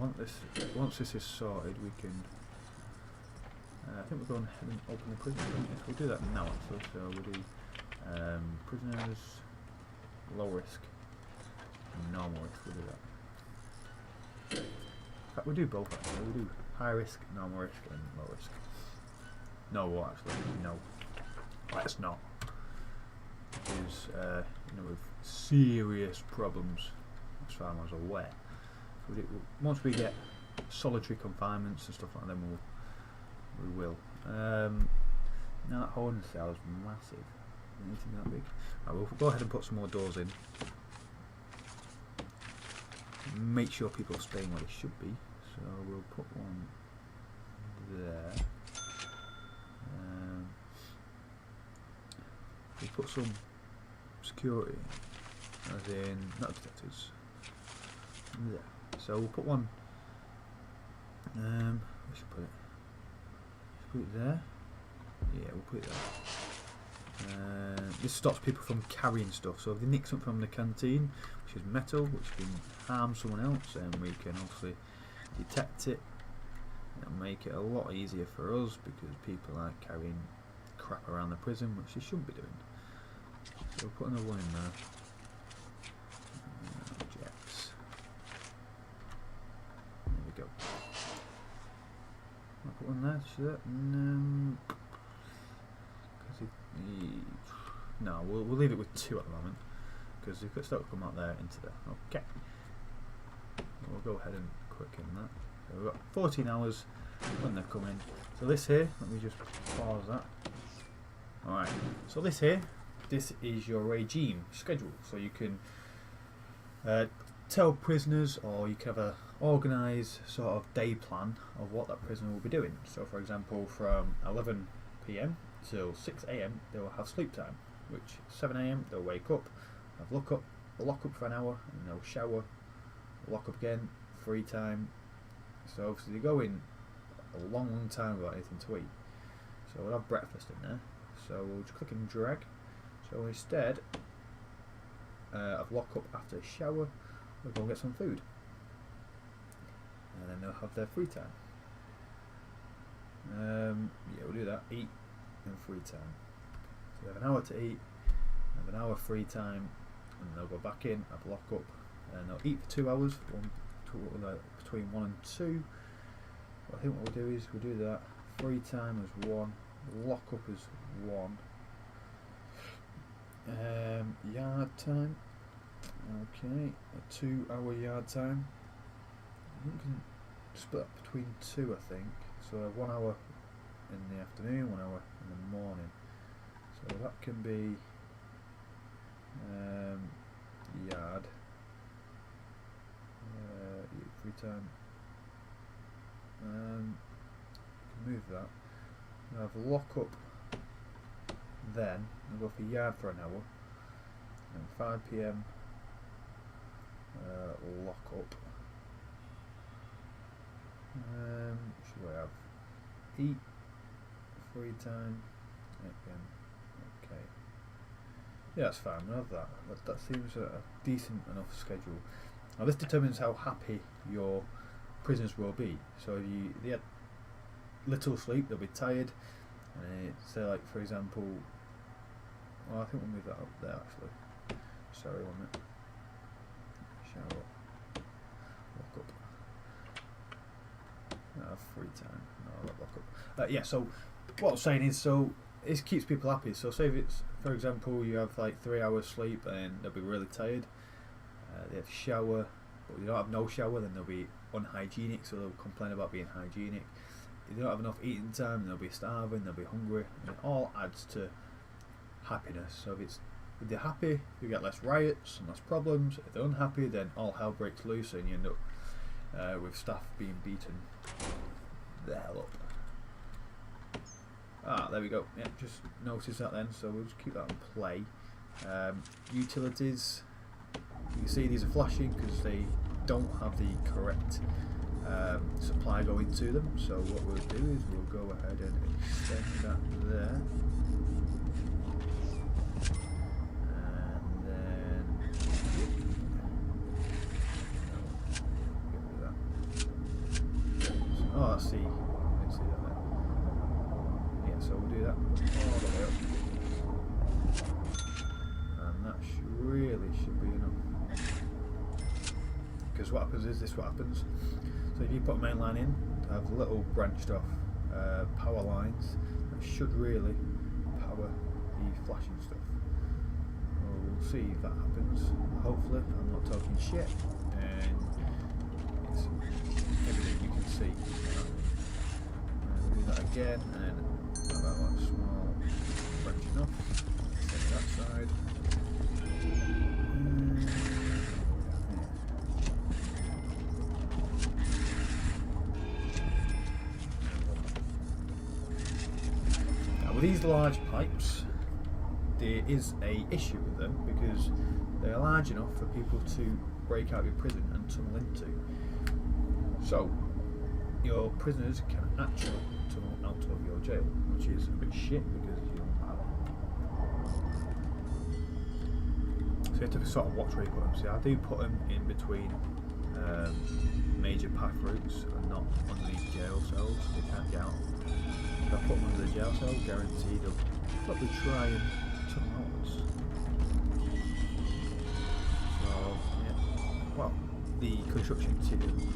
once this is sorted, we can. I think we're going ahead and open the prison. We'll do that now actually. So we'll do prisoners, low risk, and normal risk. We'll do that. In fact, we'll do both actually. We'll do high risk, normal risk, and low risk. No, what actually? No. Let's not. Because you know, with serious problems, as far as I'm aware. So once we get solitary confinements and stuff like that, we will. Now that holding cell is massive. Anything that big? Right, we'll go ahead and put some more doors in. Make sure people are staying where they should be. So we'll put one there. We'll put some security, as in not detectives. There. So we'll put one. Where should we put it? Put it there. Yeah, we'll put it there. This stops people from carrying stuff. So if they nick something from the canteen, which is metal, which can harm someone else, then we can obviously detect it and make it a lot easier for us because people are carrying crap around the prison, which they shouldn't be doing. So we'll put another one in there. Objects. There we go. I'll put one there, should it? No, we'll leave it with 2 at the moment because you could start to come out there into there. Okay. We'll go ahead and quicken that. So we've got 14 hours when they're coming. So this here, let me just pause that. Alright, so this is your regime schedule. So you can tell prisoners, or you can have a organised sort of day plan of what that prisoner will be doing. So for example, from 11 PM till 6 AM they will have sleep time. which 7 AM they'll wake up, have lock up for an hour, and they'll shower, lock up again, free time. So obviously they go in a long time without anything to eat. So we'll have breakfast in there. So we'll just click and drag. So instead of lock up after a shower, we'll go and get some food, and then they'll have their free time. Yeah, we'll do that. Eat and free time. So they have an hour to eat, have an hour free time, and they'll go back in, have lock up, and they'll eat for 2 hours, between 1 and 2. I think what we'll do is we'll do that. Free time as 1, lock up as 1. Yard time. Okay, a 2 hour yard time. We can split up between 2, I think. So 1 hour in the afternoon, 1 hour in the morning. So that can be yard. Free time. Can move that. We'll have lock up. Then we'll go for yard for an hour. And 5 PM. Lock up. Should we have eat, free time, again? Okay. Yeah, that's fine. We'll have that. That seems a decent enough schedule. Now this determines how happy your prisoners will be. So if they had little sleep, they'll be tired. Say like for example, well, I think we'll move that up there actually. Sorry, 1 minute. Shower. Lock up. Free time. No, lock up. Yeah. So what I'm saying is, so it keeps people happy. So say if it's, for example, you have like 3 hours sleep and they'll be really tired. They have shower, but they don't have no shower, then they'll be unhygienic. So they'll complain about being hygienic. If they don't have enough eating time, they'll be starving. They'll be hungry, and it all adds to happiness. So if they're happy, you get less riots and less problems. If they're unhappy, then all hell breaks loose, and you end up with staff being beaten the hell up. There we go. Yeah, just notice that then. So we'll just keep that on play. Utilities. You can see these are flashing because they don't have the correct supply going to them. So what we'll do is we'll go ahead and extend that there. Oh, I see. I didn't see that there. Yeah, so we'll do that all the way up. And that really should be enough. Because what happens is this what happens. So if you put a main line in, have little branched off power lines, that should really power the flashing stuff. Well, we'll see if that happens. Hopefully, I'm not talking shit. And it's everything you can see. We'll do that again, and then about that small branching off. Take that side. Now with these large pipes, there is a issue with them because they're large enough for people to break out of your prison and tunnel into. So your prisoners can actually tunnel out of your jail, which is a bit shit because you don't have it. So you have to sort of watch where you put them. See, I do put them in between major path routes and not underneath jail cells, so they can't get out. If I put them under the jail cell, guaranteed they'll probably try and tunnel outwards. So yeah, well, the construction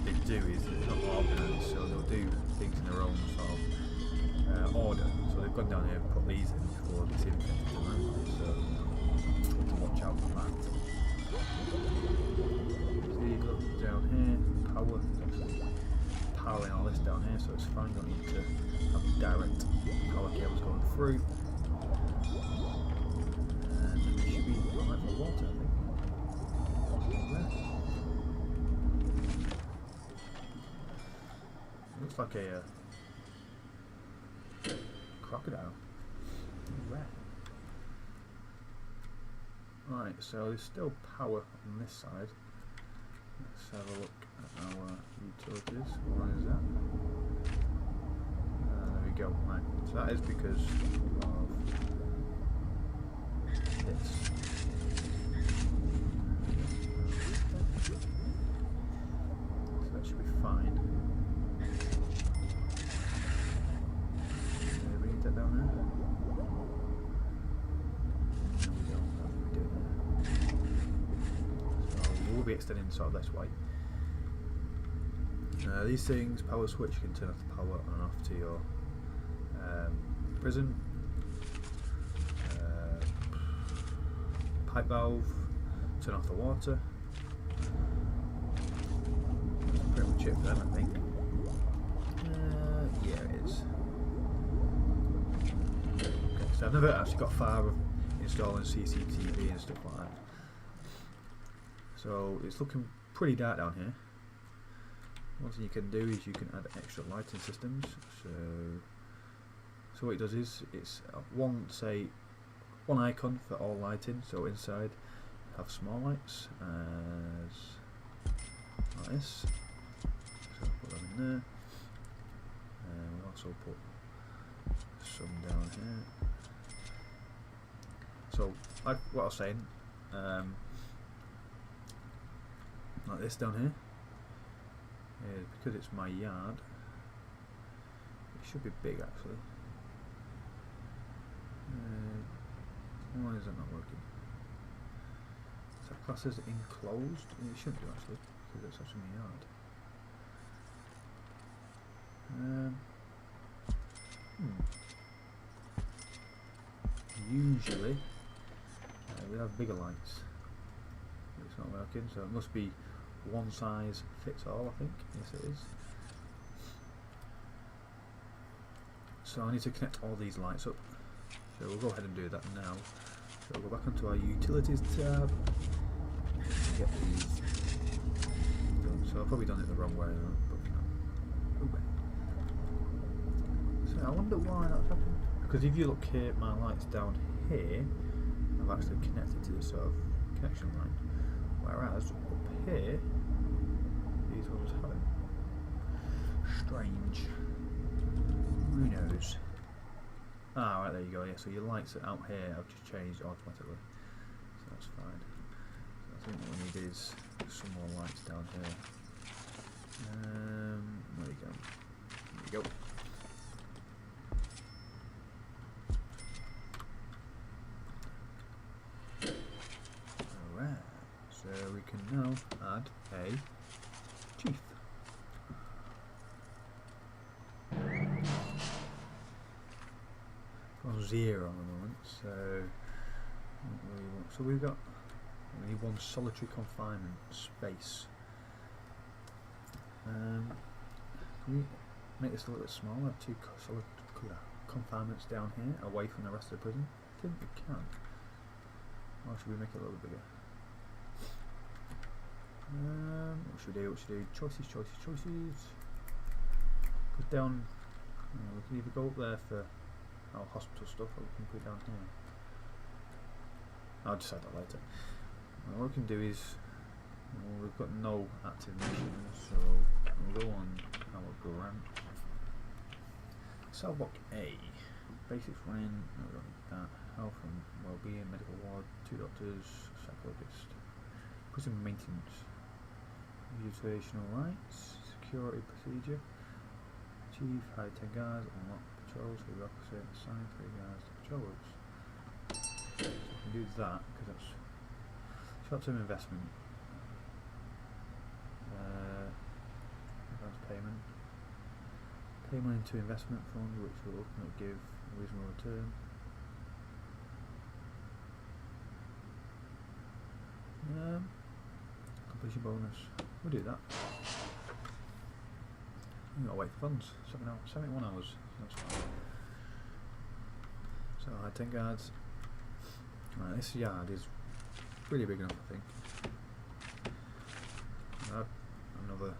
they do is they're not organised, so they'll do things in their own sort of order. So they've gone down here and put these in before this infected the limelight, so you have to watch out for that. So you look down here, power, actually powering all this down here, so it's fine, don't need to have direct power cables going through. And it should be alright for water, I think. Looks like a crocodile. Rat. Right, so there's still power on this side. Let's have a look at our utilities. What is that? There we go. Right, so that is because of this. So that should be fine. We need that down there. There we go. That's what we do there. So we'll be extending sort of this way. These things, power switch, you can turn off the power on and off to your prison. Pipe valve, turn off the water. That's pretty much it for them, I think. Yeah, it is. Okay, so I've never actually got far of installing CCTV and stuff like that. So it's looking pretty dark down here. One thing you can do is you can add extra lighting systems. So what it does is it's one icon for all lighting. So inside have small lights as like this. So I'll put them in there. And we'll also put some down here. So like what I was saying, like this down here. Because it's my yard, it should be big actually. Why is that not working? Is that class as enclosed? It shouldn't do actually, because it's actually my yard. Usually we have bigger lights. It's not working, so it must be one size fits all, I think. Yes, it is. So I need to connect all these lights up. So we'll go ahead and do that now. So we'll go back onto our utilities tab. Get these done. So I've probably done it the wrong way, but you know. So I wonder why that's happened. Because if you look here, my light's down here. I've actually connected to the sort of connection line. Whereas up here, these ones haven't. Strange. Who knows? Ah, right, there you go. Yeah, so your lights are out here have just changed automatically, so that's fine. So I think what we need is some more lights down here. There you go. There you go. So we can now add a chief. On 0 at the moment, so we need one solitary confinement space. Can we make this a little bit smaller? Have 2 solid confinements down here, away from the rest of the prison? I think we can. Or should we make it a little bit bigger? What should we do? Choices. Because down, we can either go up there for our hospital stuff, or we can put it down here. I'll decide that later. What we can do is, we've got no active missions, so we'll go on our grant. Cell block A, basics running. No, we don't need that. Health and well-being, medical ward, 2 doctors, psychologist, prison maintenance. Mutational rights, security procedure, chief, high 10 guards, unlock patrols, the opposite, assign 3 guards to patrols. So we can do that because that's short-term investment. Advance payment. Pay money into investment fund which will ultimately give a reasonable return. Completion bonus. We'll do that. We've got to wait for funds. 71 hours. That's fine. So I had 10 guards. Right, this yard is pretty big enough, I think. I have another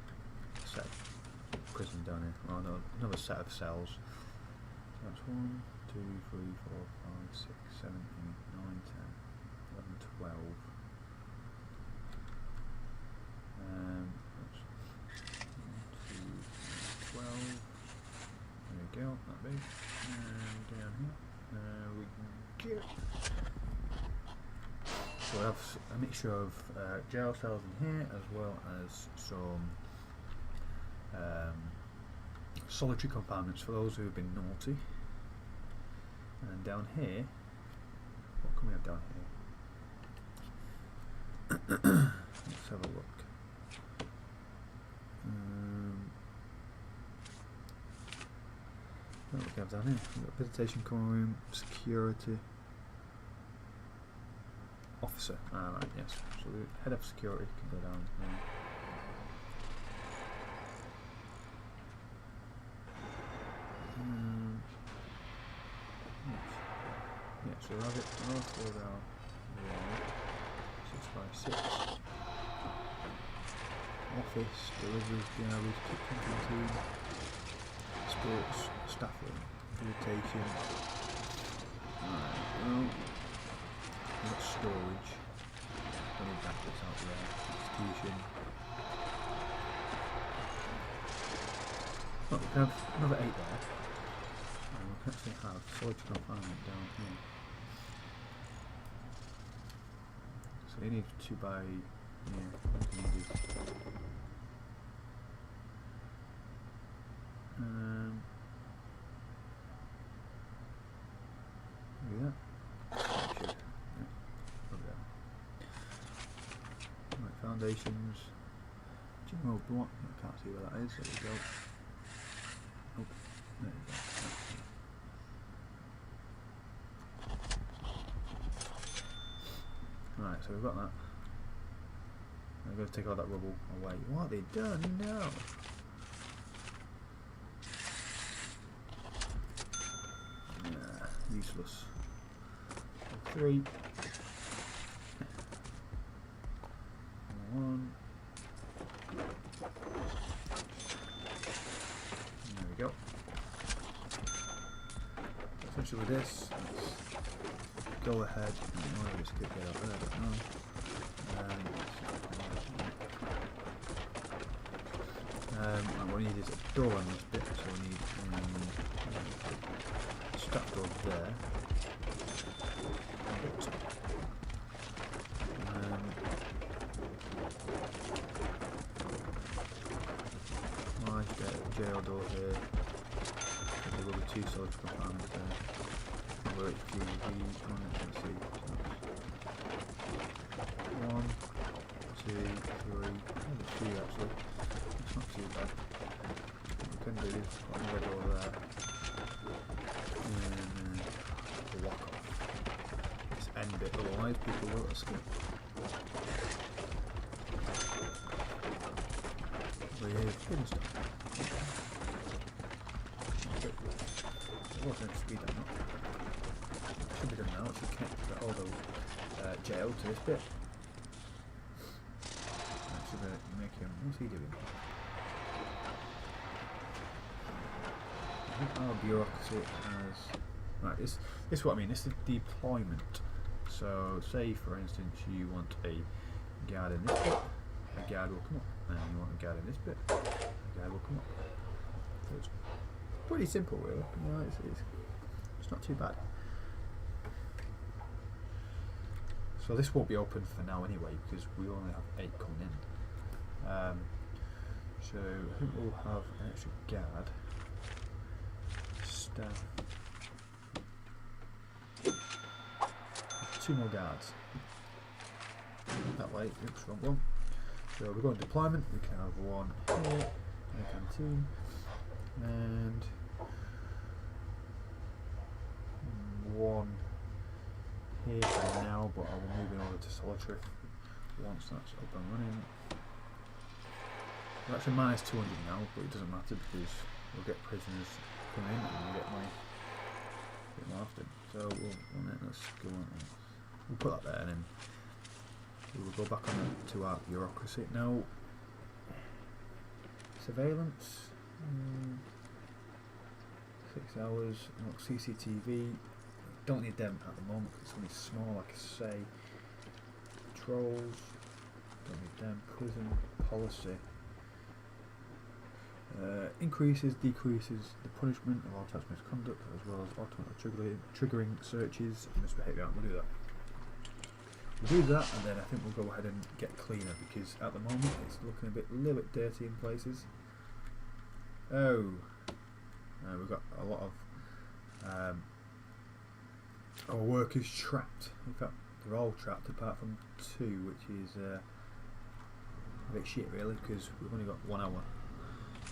set of prisons down here. Well, no, another set of cells. So that's 1, 2, 3, 4, 5, 6, 7, 8, 9, 10, 11, 12. 12. Oops. 1, 2, 12. There we go, that big. And down here. There we go. So we have a mixture of jail cells in here, as well as some solitary compartments for those who have been naughty. And down here, what can we have down here? Let's have a look. What do we have down here? We've got visitation common room, security officer. Right, yes. So the head of security can go down here. Yeah, so we'll have it all filled out. 6 by 6. Office, deliveries, garbage, kitchen, canteen, sports, staff room, visitation. Right, well, we've got storage. Don't need that bits out there. Execution. Oh, we can have another 8 there. And we can actually have solitary confinement down here. So you need 2 by. Yeah. Right, foundations. General block. I can't see where that is. There we go. Oh, there we go. Right, so we've got that. I'm going to take all that rubble away. What have they done now? Nah, useless. 3. 1. There we go. Essentially with this, let's go ahead. Maybe it's good to get out there, I don't know. What we need is a door on this bit, so we need strap door there. Nice jail door here. There will be 2 solid compartments there. Where it's these on it, let's see. 1, 2, 3, maybe 2 actually. It's not too bad. What we can do is put another door there and lock off this end bit, otherwise people will escape. But yeah, hidden stuff. It wasn't speed that much. It should be done now, it should connect all the jail to this bit. Make him. What's he doing? I think our bureaucracy has. Right, this is what I mean. This is deployment. So, say for instance, you want a guard in this bit, a guard will come up, and you want a guard in this bit, a guard will come up. So it's pretty simple, really. You know, it's not too bad. So this won't be open for now anyway, because we only have 8 coming in. So I think we'll have an extra guard, staff, 2 more guards. That way, oops, wrong one. So we're going to deployment. We can have 1 here, in a canteen, and 1 here for now. But I will move it over to solitary once that's up and running. We're actually minus 200 now, but it doesn't matter because we'll get prisoners come in and we'll get more after. So let's go on. We'll put that there and then we will go back on to our bureaucracy. Now, surveillance, 6 hours, CCTV, don't need them at the moment because it's only small, like I say. Patrols. Don't need them. Prison policy. Increases, decreases the punishment of all types of misconduct, as well as automatically triggering searches. Misbehave out. We'll do that. We'll do that, and then I think we'll go ahead and get cleaner, because at the moment it's looking a little bit dirty in places. Oh, we've got a lot of our workers trapped. In fact, they're all trapped apart from 2, which is a bit shit really, because we've only got 1 hour.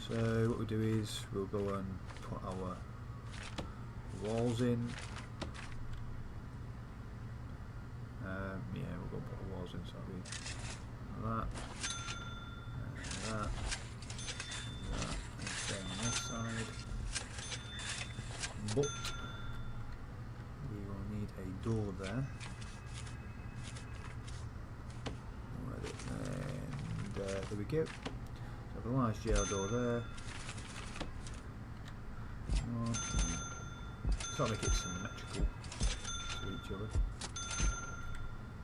So what we do is we'll go and put our walls in. Yeah, we'll go put the walls in, so that'll be that, and then on this side. But we will need a door there. And there we go. So the large jail door there. So I'll make it symmetrical to each other.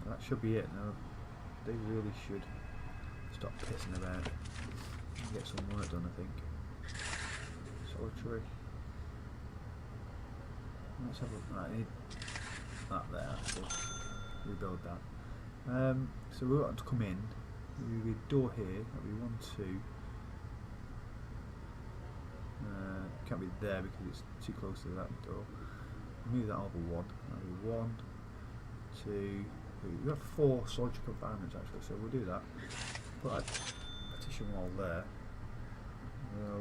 That should be it now. They really should stop pissing about and get some work done, I think. Solitary. Let's have a look. Right, I need that there, so rebuild that. So we want to come in. There'll be a door here. That'll be 1, 2. Can't be there because it's too close to that door. Move that over 1. That'll be 1, 2. We've got 4 solitary confinements actually, so we'll do that. Put a partition wall there.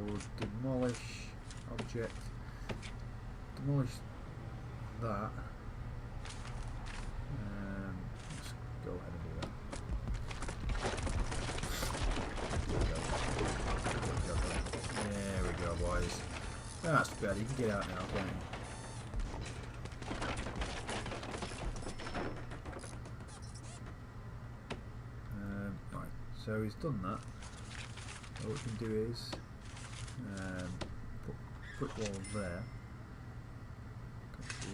We'll demolish object. Demolish that. Let's go ahead and do that. There we go, boys. That's better. You can get out now, can't you? So he's done that. So what we can do is put brick wall there.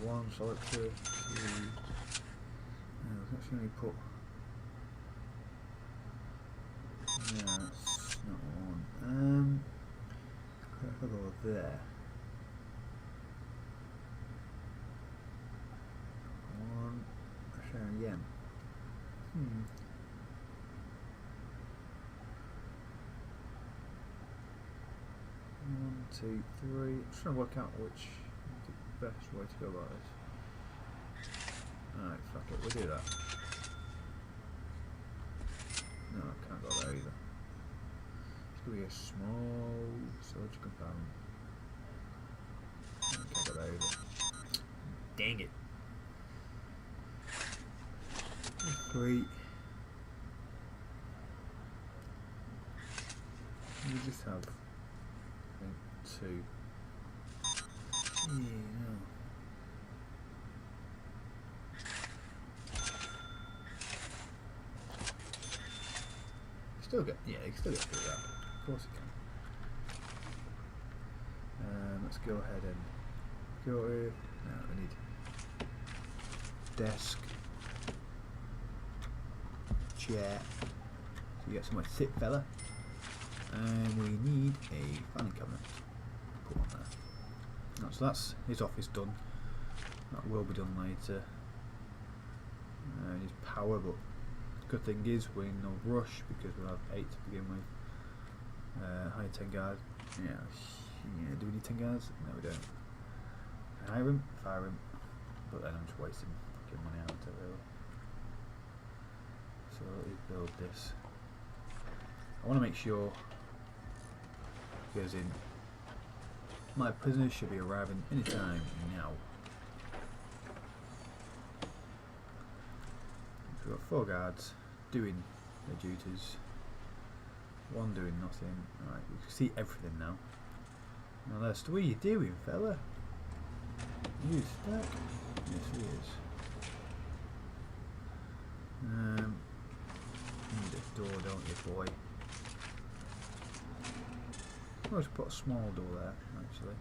1 solitary, 2. We can actually only put. No, that's not 1. If I go there. 1. Share again. 1, 2, 3. I'm just trying to work out which is the best way to go about this. Alright, fuck it, we'll do that. No, I can't go there either. It's going to be a small soldier compartment. I can't go there either. Dang it. 3. We just have 2. Yeah, no. Still get, yeah, you can still get through that. Of course you can. Let's go ahead and go here. No, we need desk, chair. So you get somewhere to sit, fella. And we need a filing cabinet to put on there. No, so that's his office done. That will be done later. His power, but good thing is we're in no rush because we'll have 8 to begin with. Hire 10 guards. Yeah, do we need 10 guards? No, we don't. Hire him, fire him, but then I'm just wasting fucking money out of it really. So let's build this. I want to make sure, because in my prisoners should be arriving anytime now. So we've got 4 guards doing their duties, 1 doing nothing. Alright, we can see everything now. Now that's what are you doing, fella? You stuck? Yes he is. Need a door, don't you, boy? I'll just put a small door there, actually.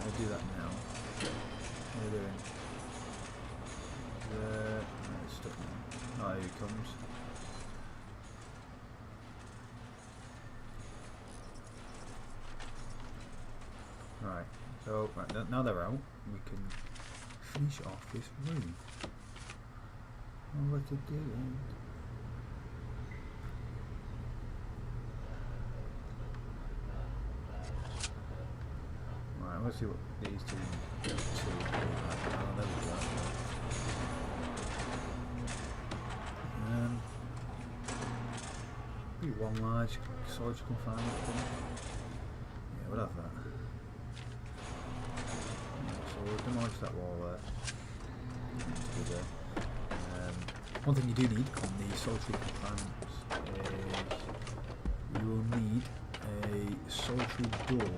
I'll do that now. What are we doing? Right, so now they're out, we can finish off this room. Oh, what to do? Right, let's see what these two do. Oh, there we go. Be one large soldier confinement thing. Yeah, we'll have that. So we'll demolish that wall there. One thing you do need on the solitary confinements is you will need a solitary door.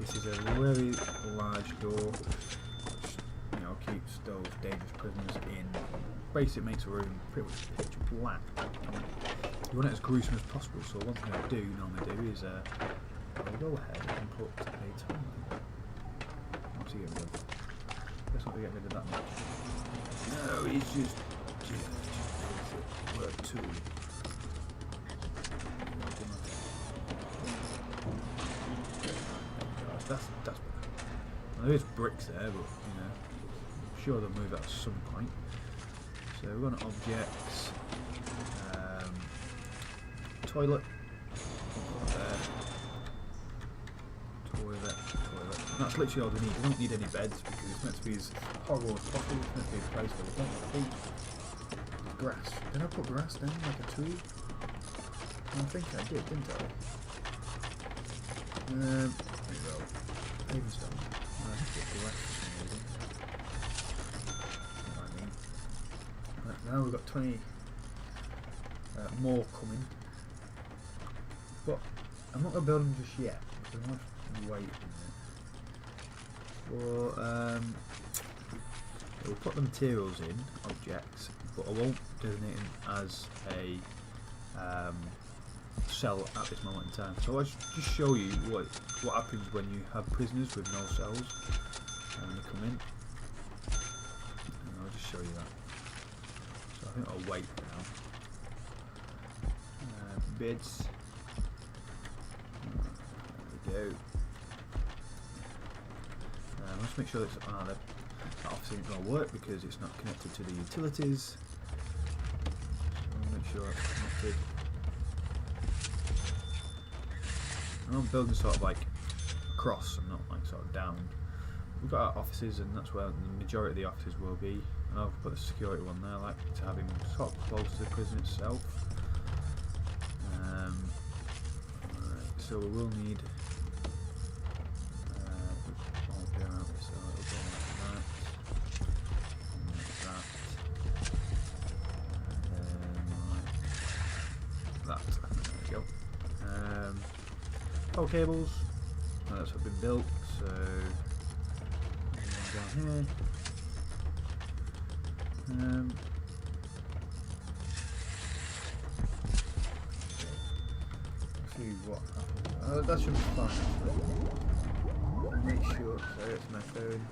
This is a very large door which, you know, keeps those dangerous prisoners in. Basically makes the room pretty much pitch black. You want it as gruesome as possible, so one thing I normally do is I'll go ahead and put a timer. What's he getting rid of? Guess not to get rid of that much. No, he's just work too. That's better. Now, there is bricks there, but you know, I'm sure they'll move that at some point. So we're going to objects, toilet, toilet. That's literally all we need. We don't need any beds because it's meant to be as horrible as possible. It's meant to be a place where we don't have feet. Grass. Did I put grass down like a tree? I think I did, didn't I? There we go. Paving stone. I think it's grass for some reason. You know what I mean? Right, now we've got 20 more coming. But I'm not going to build them just yet. So I'm going to wait a minute. Well, we'll put the materials in, objects, but I won't designate them as a cell at this moment in time. So I'll just show you what happens when you have prisoners with no cells when they come in. And I'll just show you that. So I think I'll wait now. Bids. There we go. Let's make sure that that office isn't going to work because it's not connected to the utilities. So make sure it's connected. I'm building sort of like across and not like sort of down. We've got our offices and that's where the majority of the offices will be. And I've put the security one there. I like to have him sort of close to the prison itself. Right, so we will need power cables, that's what been built, so down here. Let's see what happens. That should be fine actually. Make sure, so it's my phone.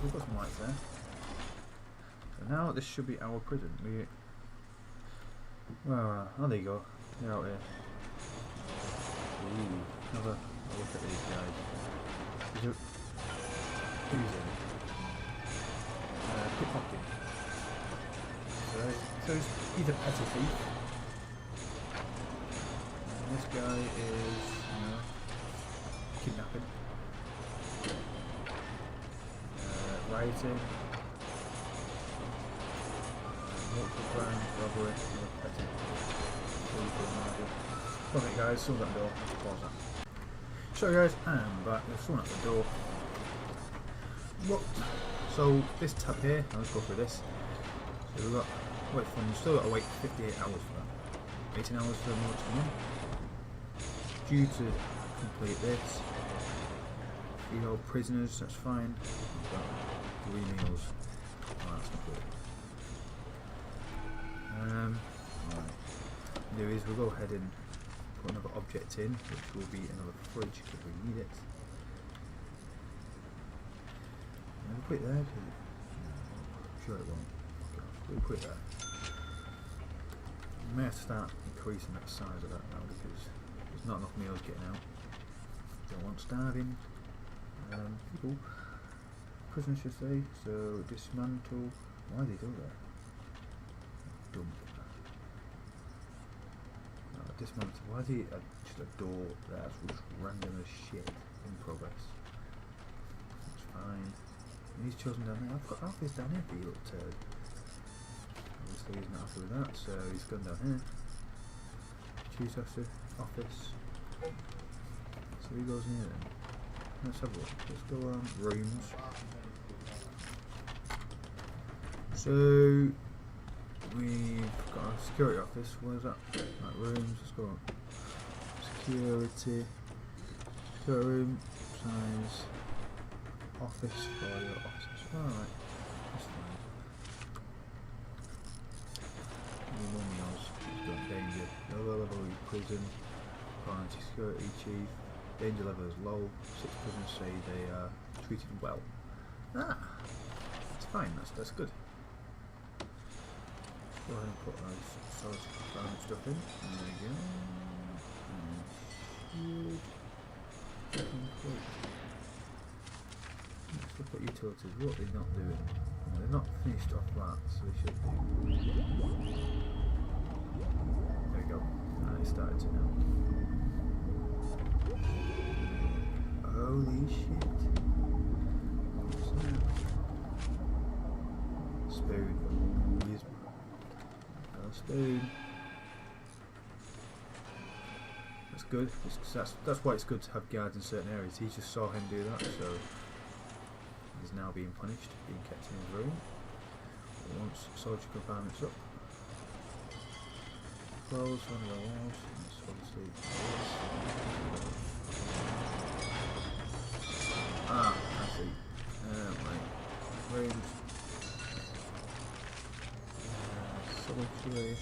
We've got some lights there. So now this should be our prison. Well, oh there you go. They're out here. Ooh, have a look at these guys. Who's in? Pickpocketing. So he's a petty thief. And this guy is, kidnapping. Rioting. Multiple crimes, robbery, petty. Okay guys, someone's at the door. Let's pause that. So guys, I'm back. There's someone at the door. What? So this tab here, let's go through this. So we've got wait for you still got to wait 58 hours for that. 18 hours for more to come in. Due to complete this. Feed all prisoners, that's fine. We've got 3 meals. Oh, that's not good. Right. There is, we'll go ahead and put another object in, which will be another fridge if we need it. And we'll put it there. No, I'm sure it won't. We'll put it there. We may have to start increasing that size of that now because there's not enough meals getting out. Don't want starving people. Prisoners should say. So dismantle. Why do they do that? Dump. No, dismantle. Why do you just a door that's just random as shit in progress? That's fine. And he's chosen down there. I've got Alfie's down here for you little turd. Obviously he's not happy with that, so he's gone down here. Choose office. So he goes in here then. Let's have a look. Let's go on rooms. So we've got a security office. Where's that? Right, rooms. Let's go on security. Security room size. Office for your office. Alright. That's fine. More meals. We've got danger. Lower level prison. Quarantine security chief. Danger level is low. 6 prisoners say they are treated well. Ah, that's fine. That's good. Go ahead and put those solid stuff in. There we go. Let's look at utilities. What are they not doing? Well, they're not finished off that, so they should do. There we go. It started to now. Holy shit. What's that? Spoon. Use a spoon. That's good. That's why it's good to have guards in certain areas. He just saw him do that, so he's now being punished, being kept in his room. Once soldier confinement's up. Close one of the walls. That's obviously I see. Right. Rooms. Solitary.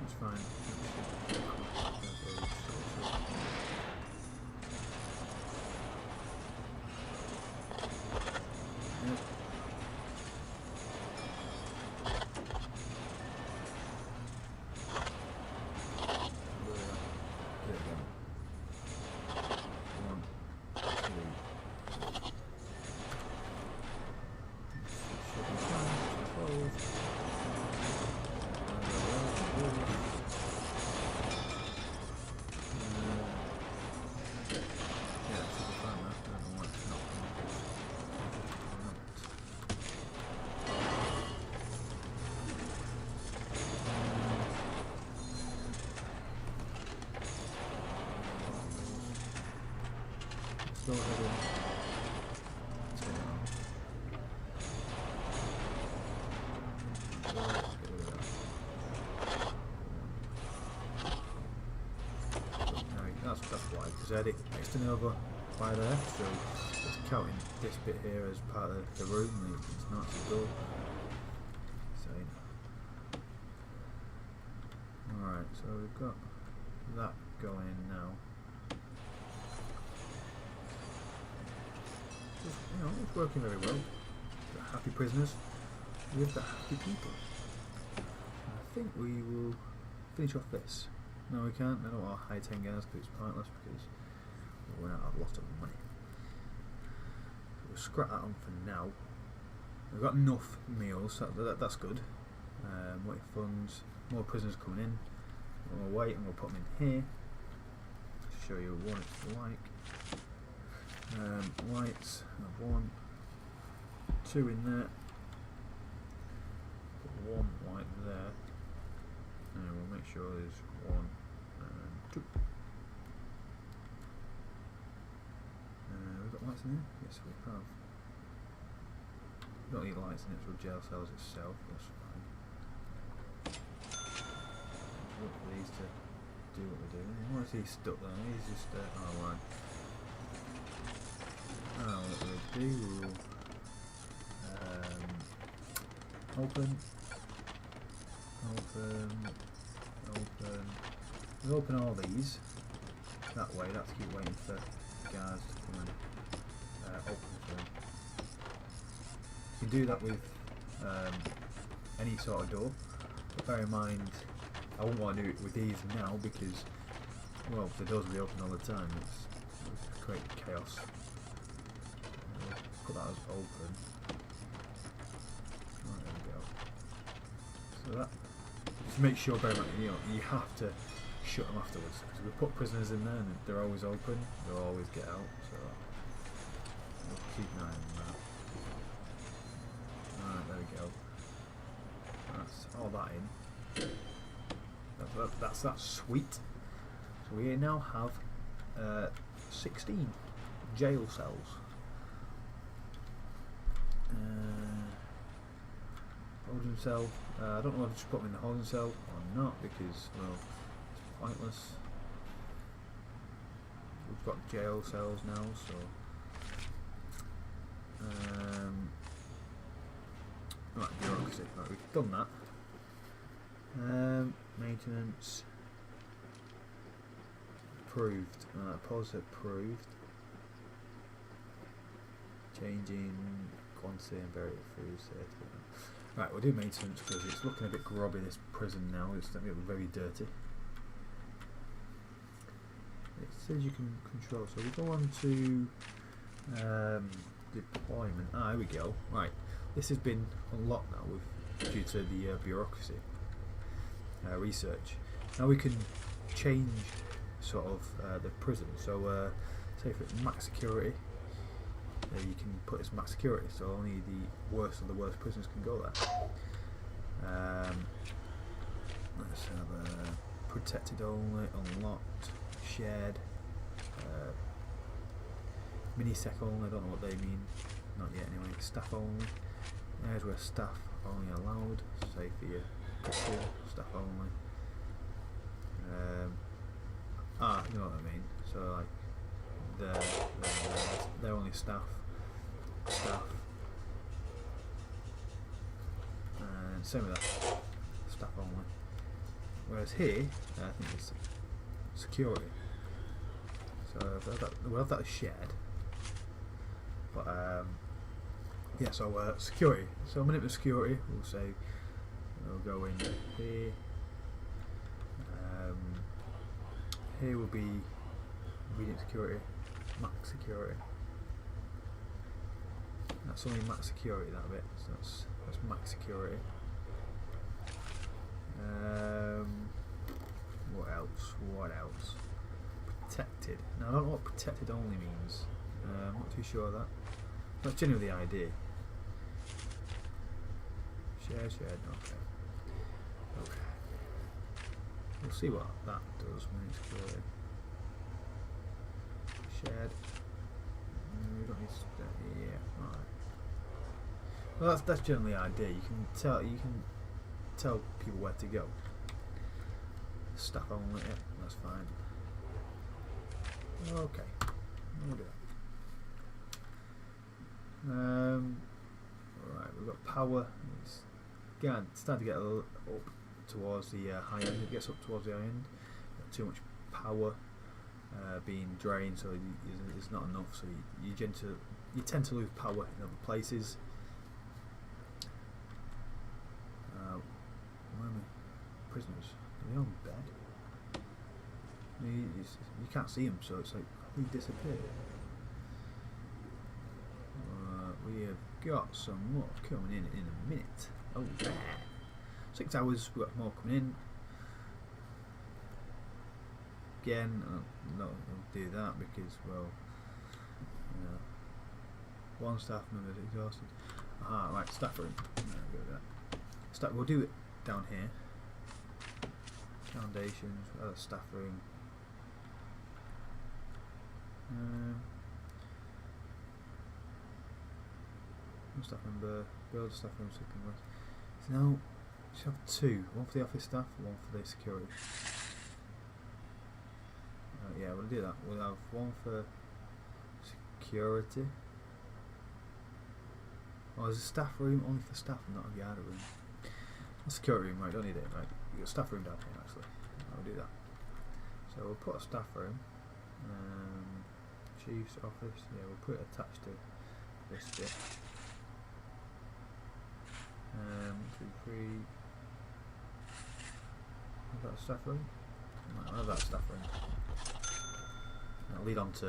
That's fine. Go ahead and turn it on. That's why, because I had it extended over by there, so it's counting this bit here as part of the room, and it's not the door. Alright, so we've got that going now. It's working very well. The happy prisoners with the happy people. I think we will finish off this. No, we can't. I don't want to high 10 guards because it's pointless because we're out of a lot of money. So we'll scrap that on for now. We've got enough meals, that's good. Waiting funds, more prisoners coming in. We'll wait and we'll put them in here. Show you what it's like. Lights, 1, 2 in there, put 1 light there, and we'll make sure there's 1 and 2. We've got lights in there? Yes, we have. We don't need lights in it for jail cells itself, that's fine. Look for these to do what they're doing. Why is he stuck there? He's just, oh, right. Now what we'll do, we'll we'll open all these that way, that's keep waiting for guards to come in. opens them. You can do that with any sort of door, but bear in mind I wouldn't want to do it with these now because, well, the doors will be open all the time. It's great chaos. Put that as open. Right, there we go. So that, just make sure, bear in mind, you have to shut them afterwards, because if we put prisoners in there and they're always open, they'll always get out. So we'll keep an eye on that. Alright, there we go. That's all that in. That's that sweet. So we now have 16 jail cells. Holding cell. I don't know if I should put them in the holding cell or not because, well, it's pointless. We've got jail cells now, so. Right, bureaucracy. Right, we've done that. Maintenance. Approved. Pause approved. Changing quantity and variety of food safety. Right, we'll do maintenance because it's looking a bit grubby, this prison now. It's looking very dirty. It says you can control, so we go on to deployment. Here we go. Right, this has been unlocked now due to the bureaucracy research. Now we can change sort of the prison. So say for max security, you can put as max security, so only the worst of the worst prisoners can go there. Let's have protected only, unlocked, shared, mini-sec only, I don't know what they mean, not yet anyway, staff only, areas where staff only allowed, say for your kitchen, staff only. You know what I mean, so like they're only staff, and same with that, staff only. Whereas here, I think it's security. So we'll have that as shared. But yeah, so security. So a minute of security, we'll say we'll go in here. Here will be immediate security, max security. That's only max security, that bit. So that's max security. What else? What else? Protected. Now I don't know what protected only means. I'm not too sure of that. That's generally the idea. Shared. Okay. We'll see what that does when it's security. Shared. We don't need to. Yeah. Alright. Well, that's generally the idea. You can tell people where to go. Staff only. Yeah, that's fine. Okay. We'll do that. Right, we've got power. It's starting to get a little up towards the high end. It gets up towards the high end. Too much power being drained, so it's not enough. So you tend to lose power in other places. Where are my prisoners? Are they on bed? You can't see them, so it's like he disappeared. We have got some more coming in a minute. Oh, yeah. 6 hours, we've got more coming in. Again, no, I'll do that because, well, one staff member is exhausted. Aha, right, staff room. Go with that. We'll do it down here. Foundations, staff room. Staff member, build staff room, second west. So now, we should have two. One for the office staff, one for the security. Yeah, we'll do that. We'll have one for security. Oh, there's a staff room only for staff and not a guard room. A security room, right, don't need it, right. You've got a staff room down here actually. I'll do that. So we'll put a staff room. Chief's office. Yeah, we'll put it attached to this bit. 2, 3. Is that a staff room? No, that's staff room. That'll lead on to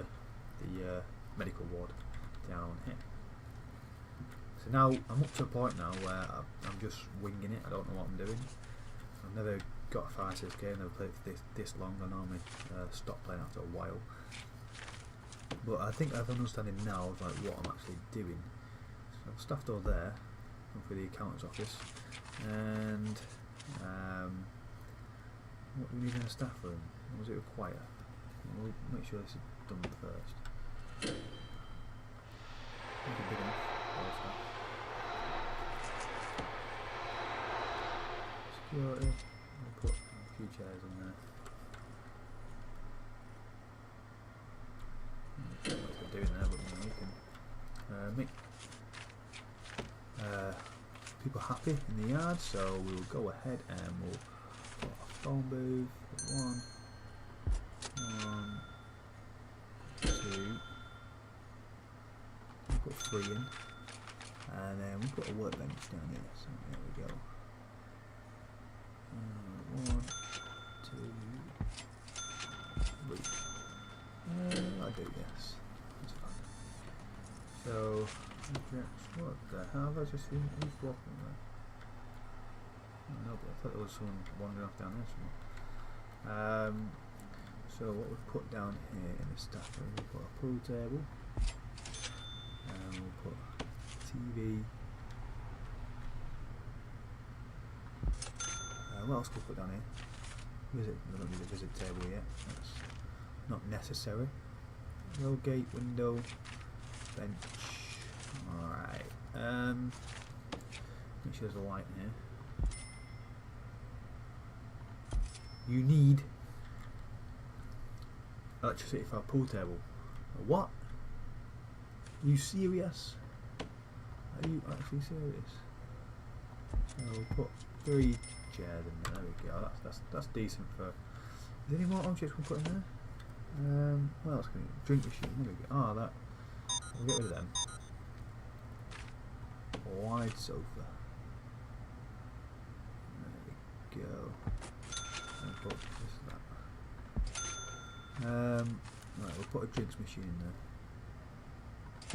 the medical ward down here. So now I'm up to a point now where I'm just winging it. I don't know what I'm doing. I've never got a fast-paced game. Never played for this long. I normally stop playing after a while. But I think I have an understanding now of like what I'm actually doing. So I've staffed over there, for the accountant's office, and what do we need in a staff room? What does it require? We'll make sure this is done first. Make it big enough for all staff. Security. We'll put a few chairs in there. I don't know what they're doing there, but we can make people happy in the yard, so we'll go ahead and we'll put a phone booth. One, 2. We'll put 3 in, and then we'll put a workbench down here. So there we go. 1, 2, 3. I'll do yes. That's fine. So, what the hell have I just seen? Who's walking there? Oh, no, but I thought there was someone wandering off down there somewhere. So what we've put down here in the staff room, we'll put a pool table, and we'll put TV. What else can we put down here? Visit. I don't need a visit table yet. That's not necessary. No gate, window, bench. Alright. Make sure there's a light in here. You need electricity for a pool table. What? Are you serious? Are you actually serious? So we'll put 3 chairs in there. There we go. That's decent for. Is there any more objects we can put in there? What else can we? Drink machine. There we go. Oh, that. We'll get rid of them. Wide sofa. There we go. And put this that. Right, we'll put a drinks machine in there. I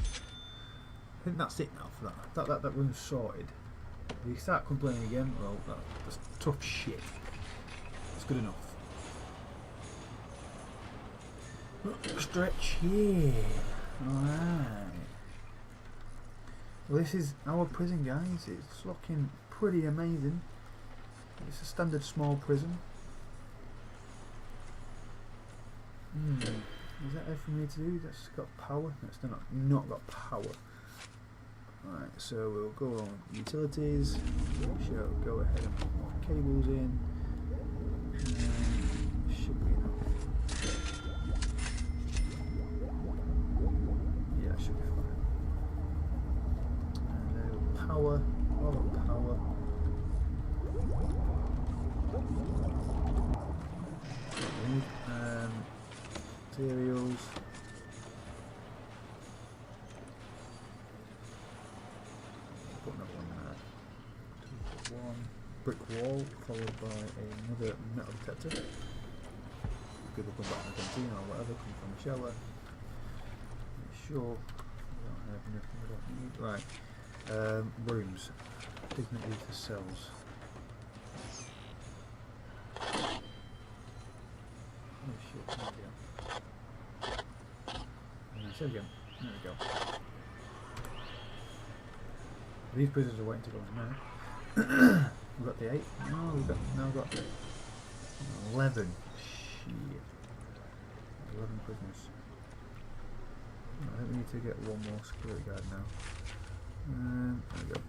think that's it now for that. That room's sorted. If you start complaining again, well, that's tough shit. It's good enough. Stretch here. Alright. Well, this is our prison, guys. It's looking pretty amazing. It's a standard small prison. Is that everything we need to do? That's got power. That's not got power. Alright, so we'll go on utilities. Sure, go ahead and put more cables in. Should be enough. Yeah, should be fine. And then power, all the power. Materials. Put another one there. 1 brick wall, followed by another metal detector. People come back from the canteen or whatever, come from the shower. Make sure we don't have anything we don't need. Right. Rooms. Designated for cells. Oh shit, there we go. There we go. There we go. These prisoners are waiting to go in now. We've got the 8. No, we've now got 11. Shit. 11 prisoners. I think we need to get one more security guard now. There we go.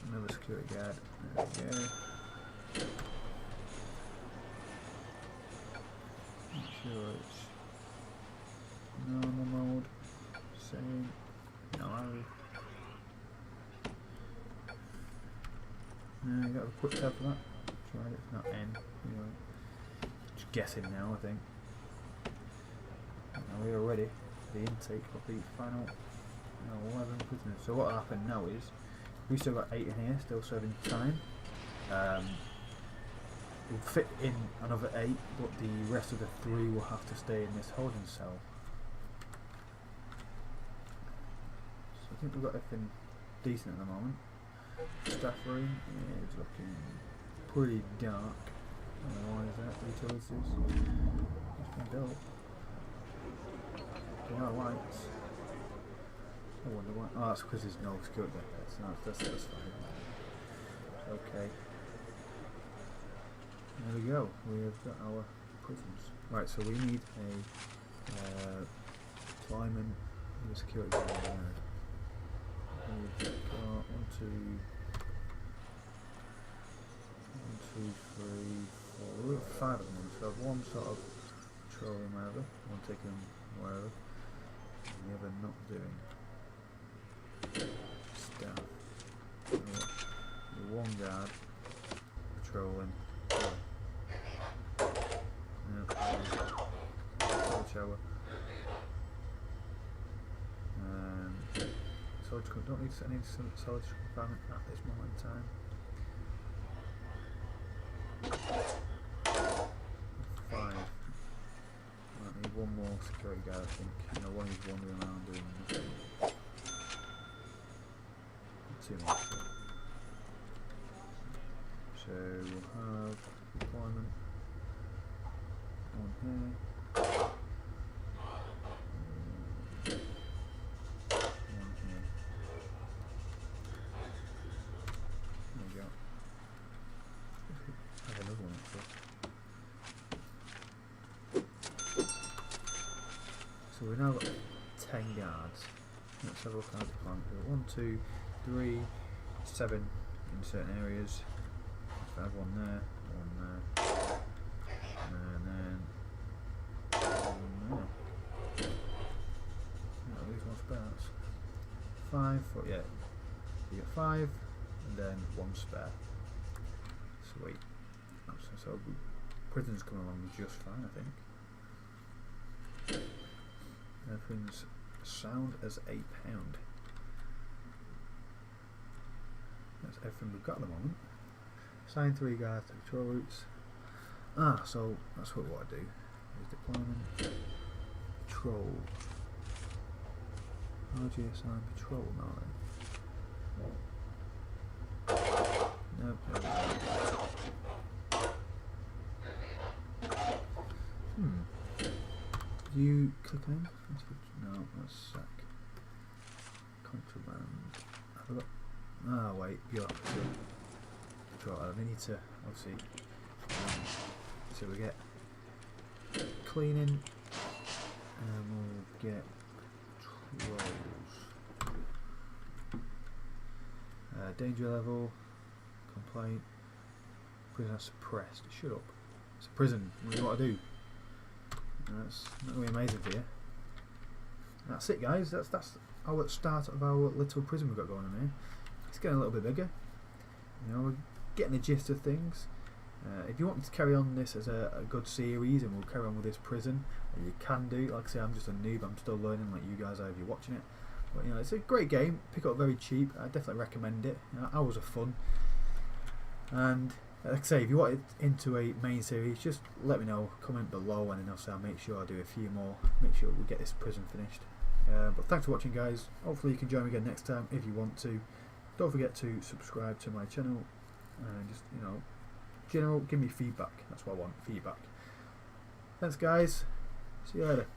Another security guard. There we go. Make sure it's normal mode. Same. No. You got a quick tab for that. Tried it, not N. Anyway, just guessing now, I think. Are we all ready? the intake of the final 11 prisoners. So what will happen now is we still got 8 in here, still serving time. We'll fit in another 8, but the rest of the 3 will have to stay in this holding cell. So I think we've got everything decent at the moment. Staff room is looking pretty dark. Why is that? Utilities. It's been built. No lights. I wonder why. Oh, that's because there's no security there. So that's fine. Okay. There we go. We have got our prisons. Right, so we need a lineman with a security guard there. We've got 1, 2, 3, 4. We've got 5 at the moment. So we have one sort of patrolling wherever, one taking wherever, and the other not doing staff. One guard patrolling. Shower. Surgical, don't need any surgical environment at this moment in time. 5. I need one more security guard, I think. You know, one is wandering around doing nothing. 2 more. So we'll have deployment. 1 here. So we've now got 10 guards. Let's have a look at the plan. 1, 2, 3, 7 in certain areas. So I have 1 there, 1 there, and then 1 there. No, these ones spare. 5, but yeah. So you get 5, and then 1 spare. Sweet. So prison's coming along just fine, I think. Everything's sound as £8. That's everything we've got at the moment. Assign 3 guards to patrol routes. So that's what we want to do. Is deployment, patrol. How do you assign patrol now then? Nope. You click on him? No, that's sack. Contraband. Have I got? Wait, you're patrol. We need to obviously. So we get cleaning, and we'll get patrols. Danger level, complaint, prisoner suppressed. Shut up. It's a prison. What do you want to do? That's not going to be amazing for you. That's it, guys. That's our start of our little prison we've got going on here. It's getting a little bit bigger. You know, we're getting the gist of things. If you want me to carry on this as a good series, and we'll carry on with this prison, you can do. Like I say, I'm just a noob. I'm still learning, like you guys are if you're watching it. But you know, it's a great game. Pick up very cheap. I definitely recommend it. You know, hours of fun. And like I say, if you want it into a main series, just let me know, comment below, and then I'll make sure I do a few more, make sure we get this prison finished. But thanks for watching, guys. Hopefully you can join me again next time if you want to. Don't forget to subscribe to my channel, and just, you know, give me feedback. That's what I want, feedback. Thanks, guys. See you later.